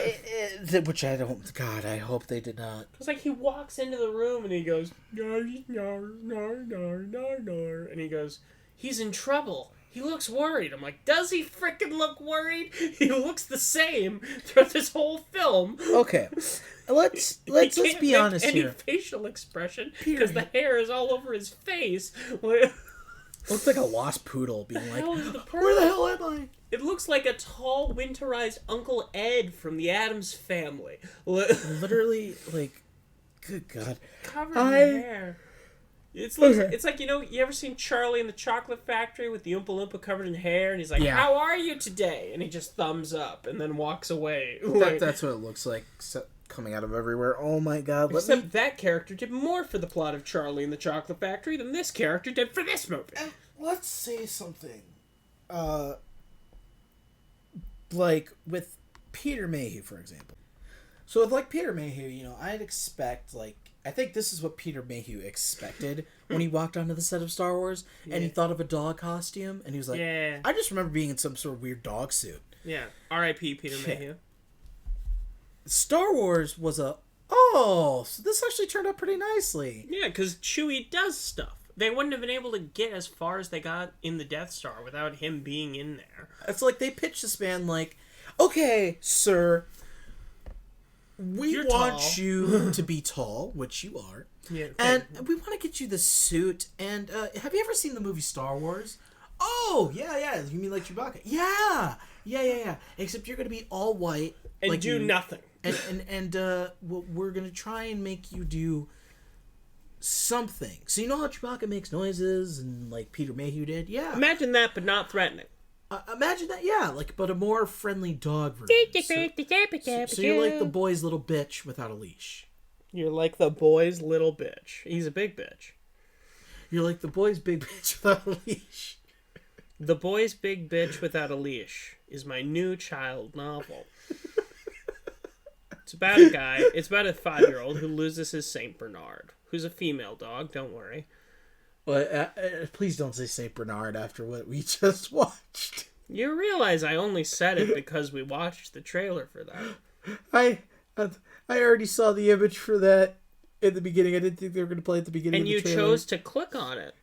which I don't... God, I hope they did not. It's like he walks into the room and he goes... And he goes, he's in trouble. He looks worried. I'm like, does he frickin' look worried? He looks the same throughout this whole film. Okay, let's be honest any here. Facial expression because the hair is all over his face. Looks like a lost poodle being like, where where the hell am I? It looks like a tall, winterized Uncle Ed from the Addams Family. Literally, like, good God, covered in hair. It's like, you know, you ever seen Charlie in the Chocolate Factory with the Oompa Loompa covered in hair, and he's like, how are you today? And he just thumbs up and then walks away. That's what it looks like, coming out of everywhere. Oh my God. Except that character did more for the plot of Charlie in the Chocolate Factory than this character did for this movie. And let's say something. Like, with Peter Mayhew, for example. So with, like, Peter Mayhew, you know, I'd expect, like, I think this is what Peter Mayhew expected when he walked onto the set of Star Wars, and he thought of a dog costume, and he was like, I just remember being in some sort of weird dog suit. Yeah. R.I.P. Peter Mayhew. Star Wars was so this actually turned out pretty nicely. Yeah, because Chewie does stuff. They wouldn't have been able to get as far as they got in the Death Star without him being in there. It's like they pitched this man like, okay, sir, we want you to be tall, which you are. Yeah, and we want to get you the suit. And have you ever seen the movie Star Wars? Oh, yeah. You mean like Chewbacca? Yeah. Except you're going to be all white. And like do nothing. And we're going to try and make you do something. So you know how Chewbacca makes noises and like Peter Mayhew did? Yeah. Imagine that, but not threatening. Imagine that, yeah, like, but a more friendly dog version. So you're like the boy's little bitch without a leash. You're like the boy's little bitch. He's a big bitch. You're like the boy's big bitch without a leash. The Boy's Big Bitch Without a Leash is my new child novel. It's about a guy, it's about a 5-year-old who loses his Saint Bernard, who's a female dog, don't worry. Well, please don't say Saint Bernard after what we just watched. You realize I only said it because we watched the trailer for that. I already saw the image for that in the beginning. I didn't think they were going to play at the beginning of the trailer. And you chose to click on it.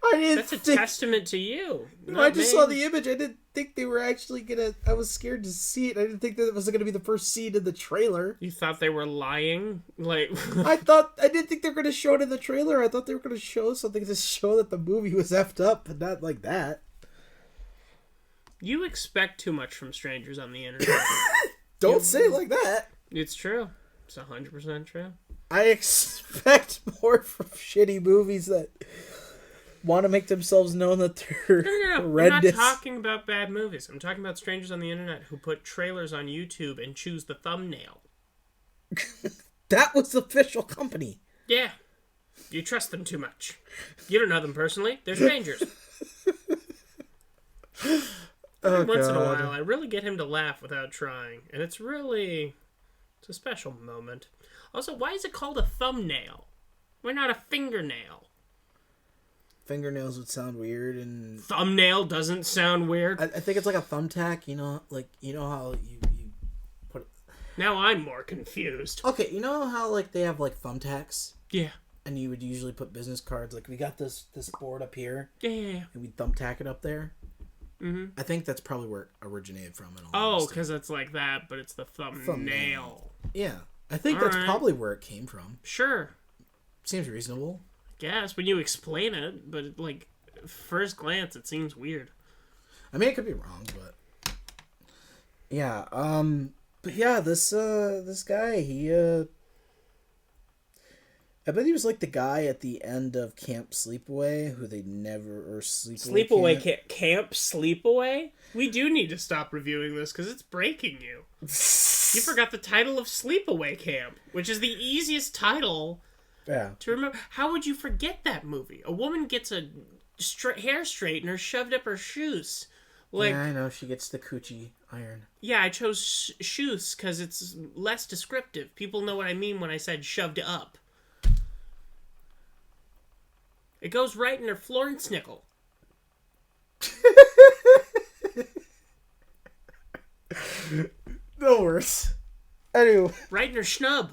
That's a testament to you. I just saw the image. I didn't think they were actually going to... I was scared to see it. I didn't think that it was going to be the first scene in the trailer. You thought they were lying? Like I didn't think they were going to show it in the trailer. I thought they were going to show something to show that the movie was effed up, but not like that. You expect too much from strangers on the internet. Don't say it like that. It's true. It's 100% true. I expect more from shitty movies that want to make themselves known that they're horrendous. I'm not talking about bad movies. I'm talking about strangers on the internet who put trailers on YouTube and choose the thumbnail. That was the official company. Yeah. You trust them too much. You don't know them personally. They're strangers. Once in a while, I really get him to laugh without trying. And it's a special moment. Also, why is it called a thumbnail? Why not a fingernail? fingernails would sound weird, and Thumbnail doesn't sound weird. I think it's like a thumbtack. You know how you put. Now I'm more confused. Okay, you know how like they have like thumbtacks, Yeah. and you would usually put business cards. Like we got this board up here, Yeah. and we thumbtack it up there. Mm-hmm. I think that's probably where it originated from. In all Oh, honesty. because it's like that, but it's the thumbnail. Yeah, I think All that's right. probably where it came from. Sure. Seems reasonable. Guess when you explain it, but like first glance, it seems weird. I mean, it could be wrong, but yeah. But yeah, this guy, I bet he was like the guy at the end of Camp Sleepaway, who they never or Sleepaway camp sleepaway. We do need to stop reviewing this because it's breaking you. You forgot the title of Sleepaway Camp, which is the easiest title Yeah. to remember. How would you forget that movie? A woman gets a hair straightener shoved up her shoes. Like, Yeah, I know. She gets the coochie iron. yeah, I chose shoes because it's less descriptive. People know what I mean when I said shoved up. It goes right in her Florence nickel. No worse. Anyway. Right in her schnub.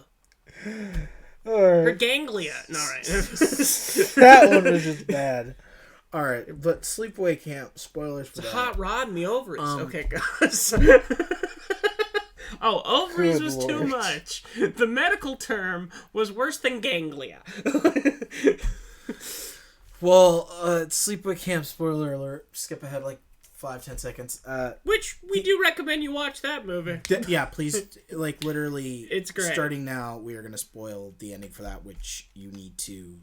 Alright. Her ganglia. No, right. That one was just bad. Alright, but Sleepaway Camp, spoilers for It's a that. hot rod in the ovaries. Okay, guys. Oh, ovaries Good was Lord. too much. The medical term was worse than ganglia. Well, Sleepaway Camp, spoiler alert. Skip ahead like 5-10 seconds. Which we do recommend you watch that movie. Yeah, please, like literally, It's great. Starting now, we are going to spoil the ending for that, which you need to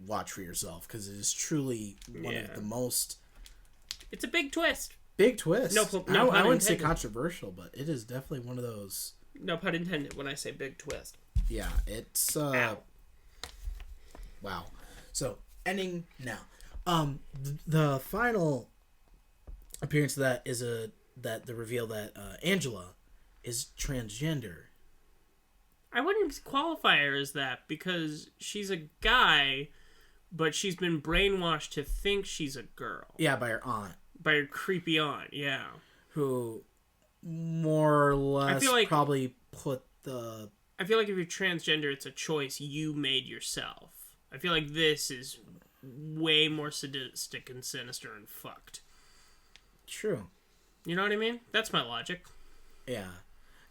watch for yourself because it is truly one Yeah. of the most It's a big twist. big twists. No I pun wouldn't say intended. controversial, but it is definitely one of those. No pun intended when I say big twist. Yeah, it's Ow. wow. So ending now. The final appearance of that is the reveal that Angela is transgender. I wouldn't qualify her as that because she's a guy, but she's been brainwashed to think she's a girl. Yeah, by her aunt, By her creepy aunt, yeah. who more or less I feel like- probably put the I feel like if you're transgender, it's a choice you made yourself. I feel like this is way more sadistic and sinister and fucked. true. You know what I mean? That's my logic. Yeah.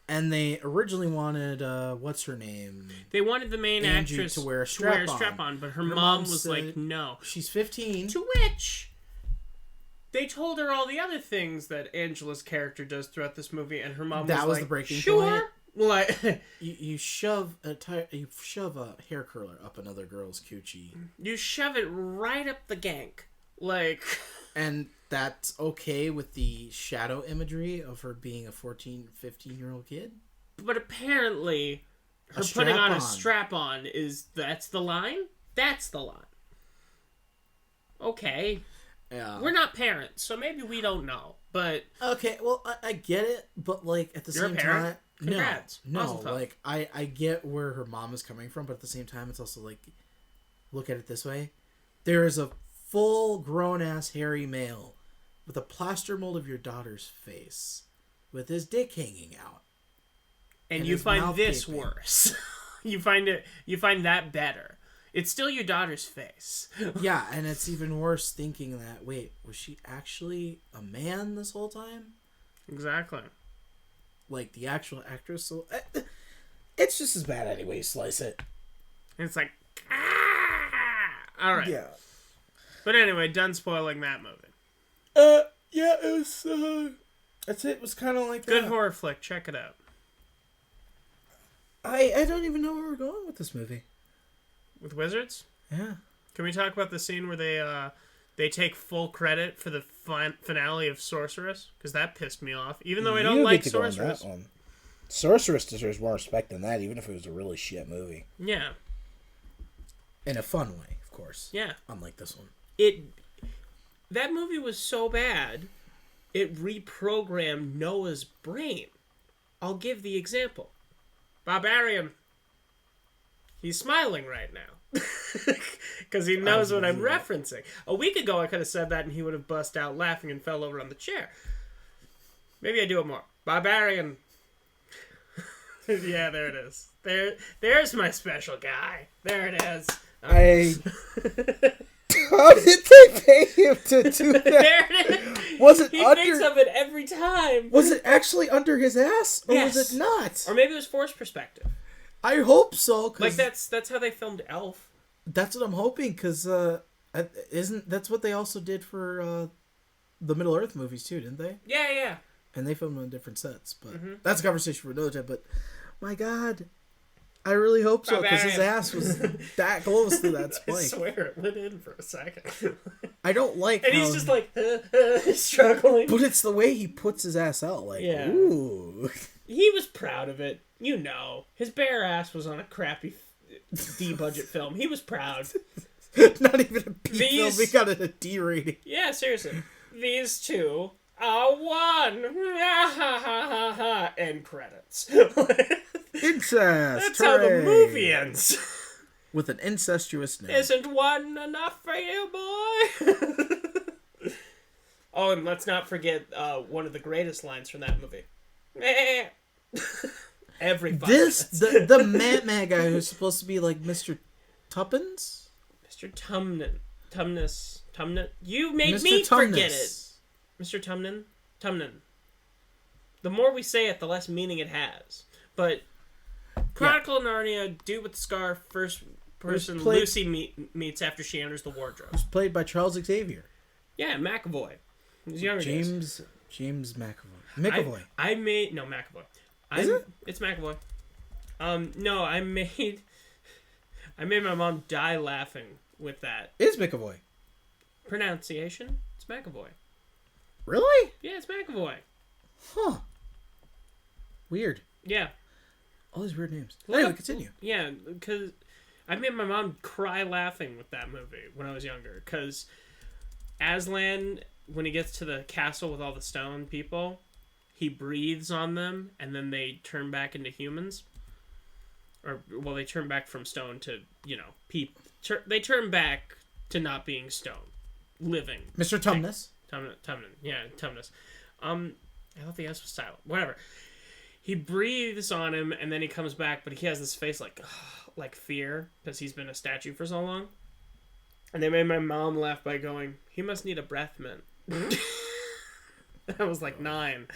And they originally wanted what's her name? They wanted the main Angie actress to wear a strap-on. but her Her mom mom was said- like, no. She's 15. To which they told her all the other things that Angela's character does throughout this movie, and her mom That was like, the breaking sure. point? Like, You shove a hair curler up another girl's coochie, you shove it right up the gank. Like, and that's okay with the shadow imagery of her being a 14, 15-year-old kid. but apparently, her A putting on a strap-on. strap-on that's the line? That's the line. Okay. Yeah. We're not parents, so maybe we don't know. But Okay, well, I get it, but like at the You're a same parent? time, Congrats. no, Mazel tov. like I get where her mom is coming from, but at the same time, it's also like, look at it this way: there is a full grown ass hairy male with a plaster mold of your daughter's face, with his dick hanging out. and And you his find mouth this gaping. worse. You find that better. It's still your daughter's face. Yeah, and it's even worse thinking that, wait, was she actually a man this whole time? Exactly. Like the actual actress? So it's just as bad anyway. Slice it. It's like, ah! All right. Yeah. But anyway, done spoiling that movie. Yeah, it was. That's it. It was kind of like Good that. horror flick. Check it out. I don't even know where we're going with this movie. With wizards? Yeah. Can we talk about the scene where they take full credit for the finale of Sorceress? Because that pissed me off. Even though I don't like Sorceress. one. Sorceress deserves more respect than that, even if it was a really shit movie. Yeah. In a fun way, of course. Yeah. Unlike this one. That movie was so bad, it reprogrammed Noah's brain. I'll give the example. Barbarian. He's smiling right now. Because he knows what I'm referencing. A week ago, I could have said that and he would have bust out laughing and fell over on the chair. Maybe I do it more. Barbarian. Yeah, there it is. There's my special guy. There it is. How did they pay him to do that? There it is. Was it he under? thinks of it every time. Was it actually under his ass, or Yes. was it not? Or maybe it was forced perspective. I hope so. 'Cause Like that's how they filmed Elf. that's what I'm hoping. Because isn't that's what they also did for the Middle Earth movies too, didn't they? Yeah. And they filmed on different sets, but that's a conversation for another time. But my God, I really hope so because his ass was that close to that spike. I swear it went in for a second. I don't like. And he's just like struggling. But it's the way he puts his ass out. Like, Yeah. ooh. He was proud of it. You know, his bare ass was on a crappy D-budget film. He was proud. Not even a B film. We got it a D rating. Yeah, seriously. These two are one. End credits. Incest. That's how the movie ends. With an incestuous name. Isn't one enough for you, boy? Oh, and let's not forget one of the greatest lines from that movie. Every 5 minutes. The Mad guy who's supposed to be like Mr. Tuppence? Mr. Tumnus. You made Mr. me Tumnus. forget it. Mr. Tumnus. The more we say it, the less meaning it has. But Chronicle of Narnia, Dude with the Scar, first person Lucy meets after she enters the wardrobe. Who's played by Charles Xavier. Yeah, McAvoy. He's younger. James McAvoy. McAvoy. McAvoy. Is it? It's McAvoy. No, I made my mom die laughing with that It's McAvoy. pronunciation. It's McAvoy. Really? Yeah, it's McAvoy. Huh. Weird. Yeah. All these weird names. Look Anyway, up- continue. Yeah, because I made my mom cry laughing with that movie when I was younger. Because Aslan, when he gets to the castle with all the stone people, he breathes on them, and then they turn back into humans. They turn back from stone to, they turn back to not being stone. Living. Mr. Tumnus. Tumnus. I thought the S was silent. Whatever. He breathes on him, and then he comes back, but he has this face like fear, because he's been a statue for so long. And they made my mom laugh by going, he must need a breath mint. I was like 9.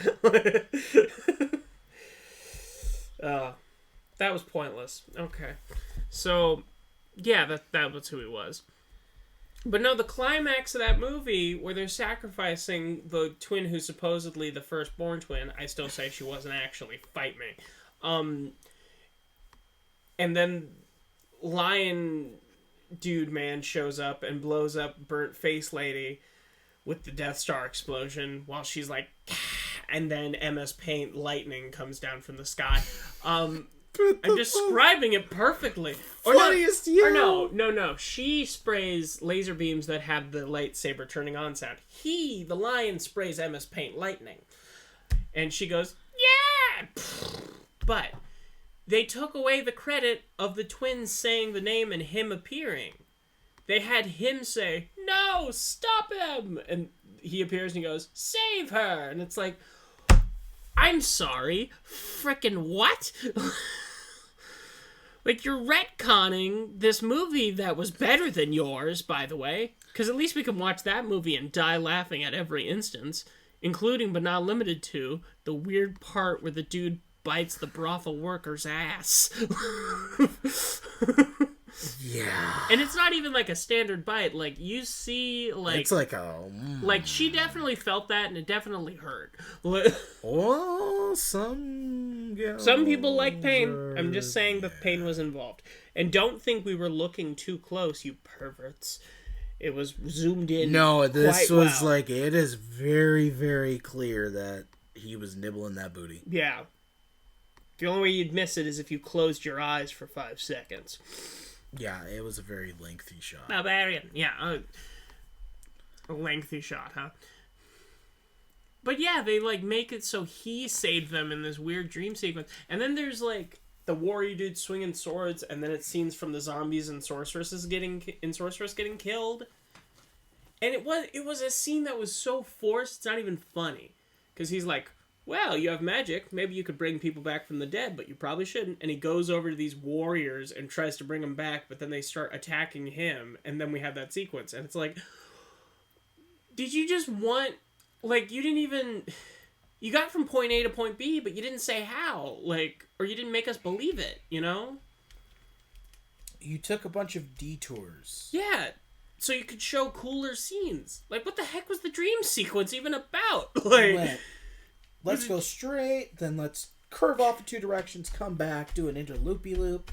That was pointless. Okay. So, yeah, that was who he was. But no, the climax of that movie, where they're sacrificing the twin who's supposedly the firstborn twin, I still say she wasn't actually, fight me. And then Lion Dude Man shows up and blows up Burnt Face Lady with the Death Star explosion while she's like, and then MS Paint lightning comes down from the sky. I'm describing it perfectly. Funniest No. She sprays laser beams that have the lightsaber turning on sound. The lion, sprays MS Paint lightning. And she goes, yeah! But they took away the credit of the twins saying the name and him appearing. They had him say, no, stop him! And he appears and he goes, save her! And it's like, I'm sorry, frickin' what? Like, you're retconning this movie that was better than yours, by the way. Because at least we can watch that movie and die laughing at every instance, including but not limited to the weird part where the dude bites the brothel worker's ass. Yeah. And it's not even like a standard bite. Like, you see, like... It's like a... Like, she definitely felt that, and it definitely hurt. Oh, some people like pain. I'm just saying that pain was involved. And don't think we were looking too close, you perverts. It was zoomed in. No, this quite was well. like, it is very, very clear that he was nibbling that booty. Yeah. The only way you'd miss it is if you closed your eyes for 5 seconds. Yeah, it was a very lengthy shot. Barbarian. Yeah, a lengthy shot, huh? But yeah, they like make it so he saved them in this weird dream sequence. And then there's like the warrior dude swinging swords, and then it's scenes from the zombies and sorceress getting killed. And it was a scene that was so forced, it's not even funny. Because he's like, well, you have magic. Maybe you could bring people back from the dead, but you probably shouldn't. And he goes over to these warriors and tries to bring them back, but then they start attacking him, and then we have that sequence. And it's like, did you just want... Like, you didn't even... You got from point A to point B, but you didn't say how. Like, or you didn't make us believe it, you know? You took a bunch of detours. Yeah, so you could show cooler scenes. Like, what the heck was the dream sequence even about? Like... Let's go straight, then let's curve off in two directions, come back, do an interloopy-loop,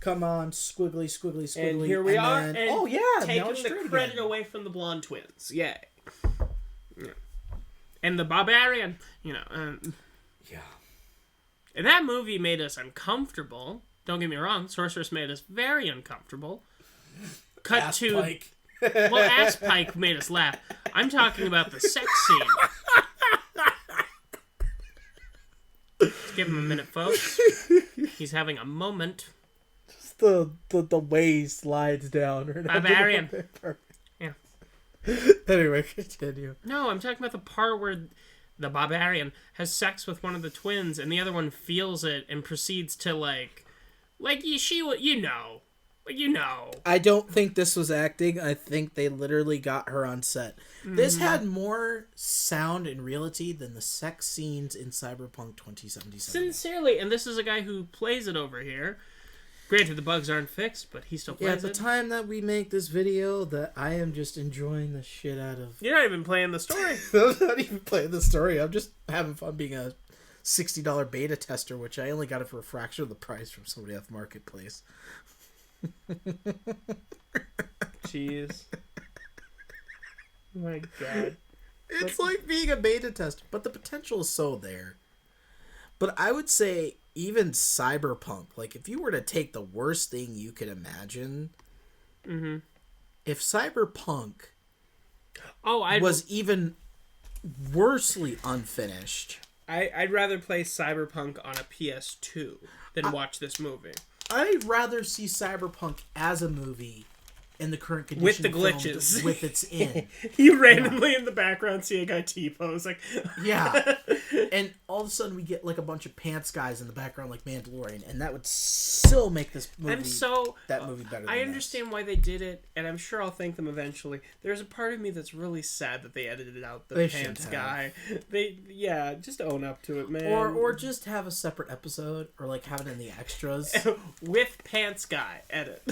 come on, squiggly, squiggly, squiggly. And here we are, then, and taking the credit away from the blonde twins. Yay. Yeah. And the barbarian, you know. Yeah. And that movie made us uncomfortable. Don't get me wrong, Sorceress made us very uncomfortable. Cut Ass to... Pike. Well, Ass Pike made us laugh. I'm talking about the sex scene. Let's give him a minute, folks. He's having a moment. Just the way he slides down. Right. Barbarian. Yeah. Anyway, continue. No, I'm talking about the part where the barbarian has sex with one of the twins, and the other one feels it and proceeds to like you know. I don't think this was acting. I think they literally got her on set. This had more sound and reality than the sex scenes in Cyberpunk 2077. Sincerely, and this is a guy who plays it over here. Granted, the bugs aren't fixed, but he still plays it. At the time that we make this video, that I am just enjoying the shit out of... You're not even playing the story. I'm not even playing the story. I'm just having fun being a $60 beta tester, which I only got it for a fraction of the price from somebody off Marketplace. Jeez. Oh my god. It's like being a beta tester, but the potential is so there. But I would say even Cyberpunk, like if you were to take the worst thing you could imagine, if Cyberpunk was even worsely unfinished, I'd rather play Cyberpunk on a PS2 than watch this movie. I'd rather see Cyberpunk as a movie in the current condition with the glitches with its in. You randomly in the background see a guy T-pose like yeah, and all of a sudden we get like a bunch of pants guys in the background like Mandalorian, and that would still make this movie that movie better. I understand why they did it, and I'm sure I'll thank them eventually. There's a part of me that's really sad that they edited out the pants guy. Just own up to it, man. Or just have a separate episode, or like have it in the extras with pants guy edit.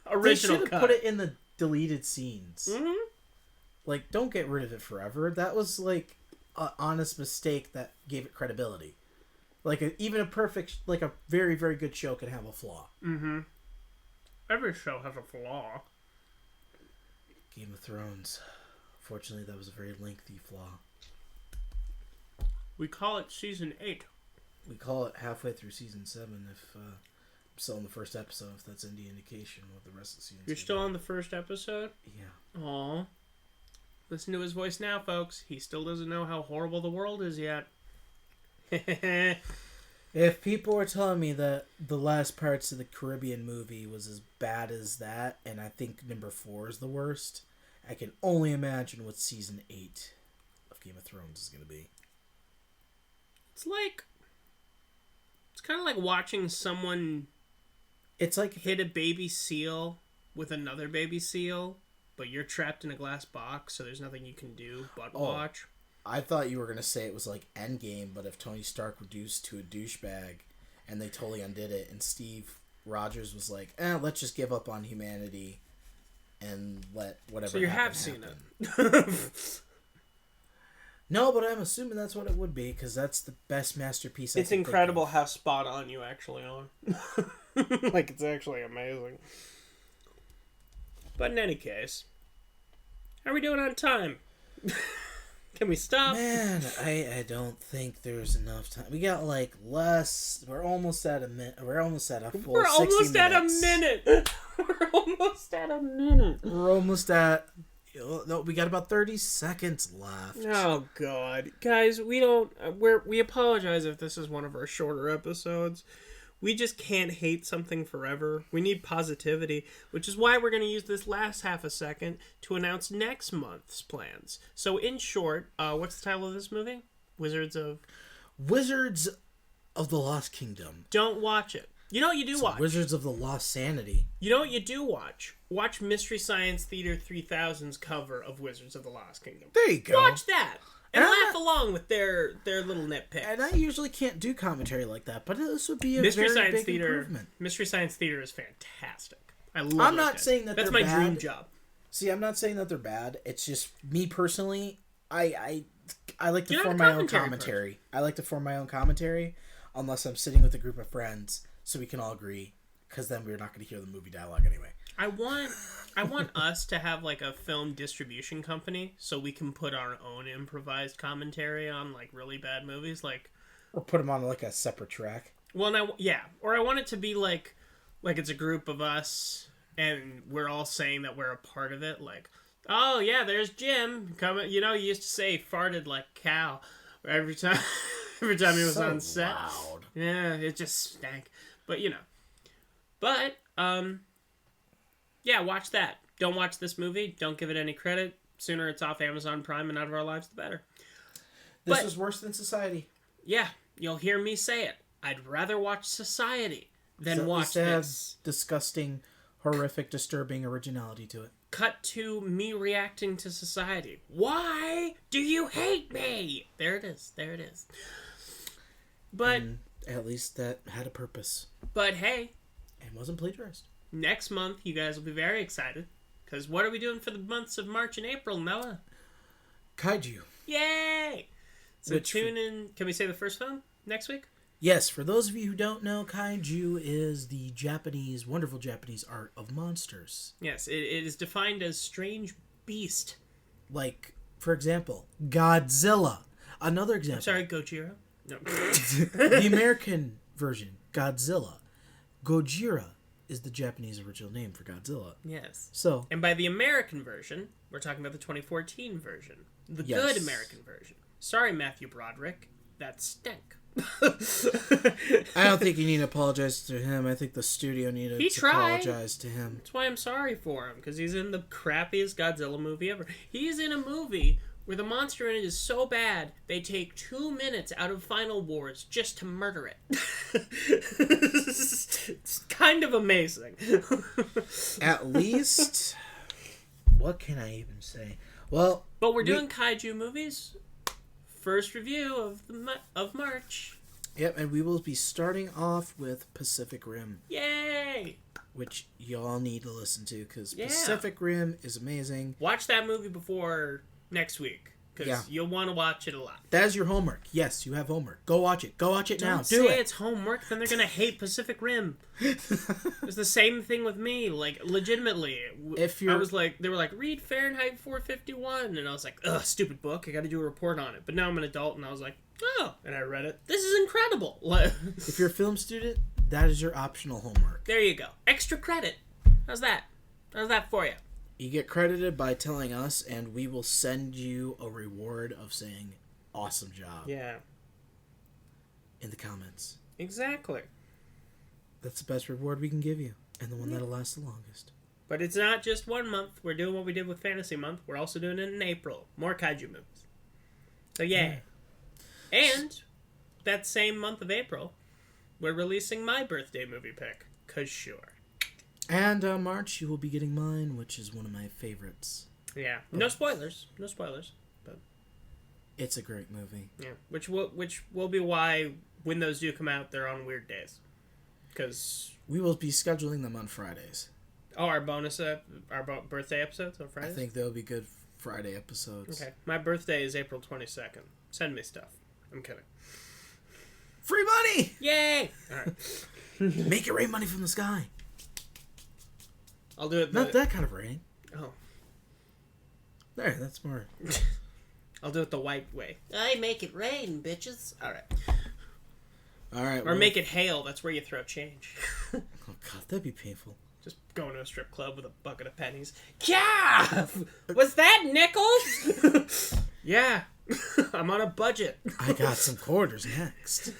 Original they should have cut. put it in the deleted scenes. Mm-hmm. Like, don't get rid of it forever. That was like an honest mistake that gave it credibility. Like even a very, very good show can have a flaw. Mm-hmm. Every show has a flaw. Game of Thrones. Fortunately, that was a very lengthy flaw. We call it season 8. We call it halfway through season 7 if I'm still in the first episode, if that's any indication what the rest of the season. You're still on the first episode? Yeah. Aw. Listen to his voice now, folks. He still doesn't know how horrible the world is yet. If people were telling me that the last Pirates of the Caribbean movie was as bad as that, and I think number 4 is the worst, I can only imagine what season 8 of Game of Thrones is going to be. It's kind of like watching someone hit a baby seal with another baby seal, but you're trapped in a glass box, so there's nothing you can do but watch. I thought you were going to say it was like Endgame, but if Tony Stark reduced to a douchebag, and they totally undid it, and Steve Rogers was like, let's just give up on humanity and let whatever So you happen, have seen happen. it. No, but I'm assuming that's what it would be, because that's the best masterpiece. It's incredible how spot on you actually are. Like, it's actually amazing. But in any case, how are we doing on time? Can we stop? Man, I don't think there's enough time. We got like less. We're almost at a minute. We're almost at a full 60 minutes. We're almost at a minute. We're almost at No, we got about 30 seconds left. Oh God, guys, we apologize if this is one of our shorter episodes. We just can't hate something forever. We need positivity, which is why we're going to use this last half a second to announce next month's plans. So, in short, what's the title of this movie? Wizards of the Lost Kingdom. Don't watch it. You know what you do watch? Wizards of the Lost Sanity. You know what you do watch? Watch Mystery Science Theater 3000's cover of Wizards of the Lost Kingdom. There you go. Watch that. And laugh along with their little nitpicks. And I usually can't do commentary like that, but this would be a Mystery very Science big Theater, improvement. Mystery Science Theater is fantastic. I love it. I'm not saying that that's they're my dream bad. job. See, I'm not saying that they're bad. It's just me personally. I like to You're not form a my own commentary commentary. I like to form my own commentary, unless I'm sitting with a group of friends, so we can all agree. Because then we're not going to hear the movie dialogue anyway. I want us to have like a film distribution company so we can put our own improvised commentary on like really bad movies, like, Or put them on like a separate track. well, or I want it to be like it's a group of us and we're all saying that we're a part of it. Like, oh yeah, there's Jim coming. You know, he used to say farted like cow every time he was So on set. loud. Yeah, it just stank. But yeah, watch that. Don't watch this movie. Don't give it any credit. Sooner it's off Amazon Prime and out of our lives, the better. This But- is worse than Society. Yeah, you'll hear me say it. I'd rather watch Society than So at watch least it has this. disgusting, horrific, disturbing originality to it. Cut to me reacting to Society. Why do you hate me? There it is. There it is. But And at least that had a purpose but hey, and wasn't plagiarized. next month you guys will be very excited because what are we doing for the months of March and April, Noah? Kaiju. Yay! So Which- tune in. Can we say the first film next week? Yes, for those of you who don't know, kaiju is the wonderful Japanese art of monsters. Yes, it is defined as strange beast. Like, for example, Godzilla. Another I'm example. sorry, Gojira. No. The American version, Godzilla. Gojira is the Japanese original name for Godzilla. Yes. So, And by the American version, we're talking about the 2014 version. The Yes. good American version. Sorry, Matthew Broderick. That stank. I don't think you need to apologize to him. I think the studio needed He to tried. apologize to him. That's why I'm sorry for him, because he's in the crappiest Godzilla movie ever. He's in a movie where the monster in it is so bad, they take 2 minutes out of Final Wars just to murder it. It's kind of amazing. At least, what can I even say? Well, But we're doing kaiju movies. First review of March. yep, and we will be starting off with Pacific Rim, Yay! which y'all need to listen to because Yeah. Pacific Rim is amazing. Watch that movie before next week, because Yeah. you'll want to watch it a lot. That is your homework. Yes, you have homework. Go watch it. Go watch it now. Don't Do say it. it's homework, then they're gonna hate Pacific Rim. It's the same thing with me. Like, legitimately, If you're- I was like, they were like, read Fahrenheit 451, and I was like, ugh, stupid book. I got to do a report on it. But now I'm an adult, and I was like, oh, and I read it. This is incredible. If you're a film student, that is your optional homework. There you go. Extra credit. How's that? How's that for you? You get credited by telling us, and we will send you a reward of saying "awesome job" Yeah, in the comments. exactly. That's the best reward we can give you, and the one that'll last the longest. But it's not just 1 month. We're doing what we did with Fantasy Month. We're also doing it in April. More kaiju movies. So yeah. And that same month of April, we're releasing my birthday movie pick. 'Cause sure. And March, you will be getting mine, which is one of my favorites. Yeah. No spoilers. No spoilers. But It's a great movie. yeah. Which will be why when those do come out, they're on weird days. Because We will be scheduling them on Fridays. our birthday episodes on Friday. I think they'll be good Friday episodes. Okay. My birthday is April 22nd. Send me stuff. I'm kidding. Free money! Yay! All right. Make it rain money from the sky. I'll do it. Not that kind of rain. Oh. There, that's more. I'll do it the white way. I make it rain, bitches. All right. All right. Or make it hail. That's where you throw change. Oh god, that'd be painful. Just going to a strip club with a bucket of pennies. Yeah! Was that nickels? Yeah. I'm on a budget. I got some quarters next.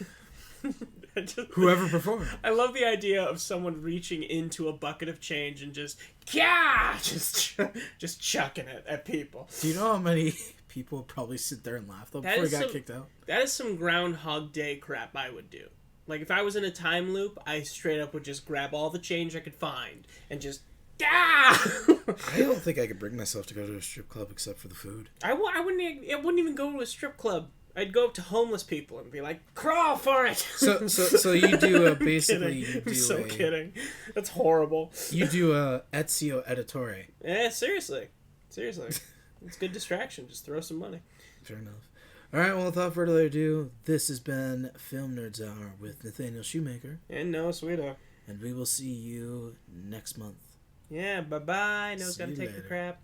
Whoever performed. I love the idea of someone reaching into a bucket of change and just, yeah! Just chucking it at people. Do you know how many people would probably sit there and laugh, though, before he got kicked out? That is some Groundhog Day crap I would do. Like, if I was in a time loop, I straight up would just grab all the change I could find and just, I don't think I could bring myself to go to a strip club except for the food. I wouldn't even go to a strip club. I'd go up to homeless people and be like, crawl for it! So you do basically... I'm so kidding. That's horrible. You do a Ezio Editore. Yeah, seriously. It's good distraction. Just throw some money. Fair enough. All right, well, without further ado, this has been Film Nerds Hour with Nathaniel Shoemaker. And Noah Sweeto. And we will see you next month. Yeah, bye-bye. Noah's got to take the crap.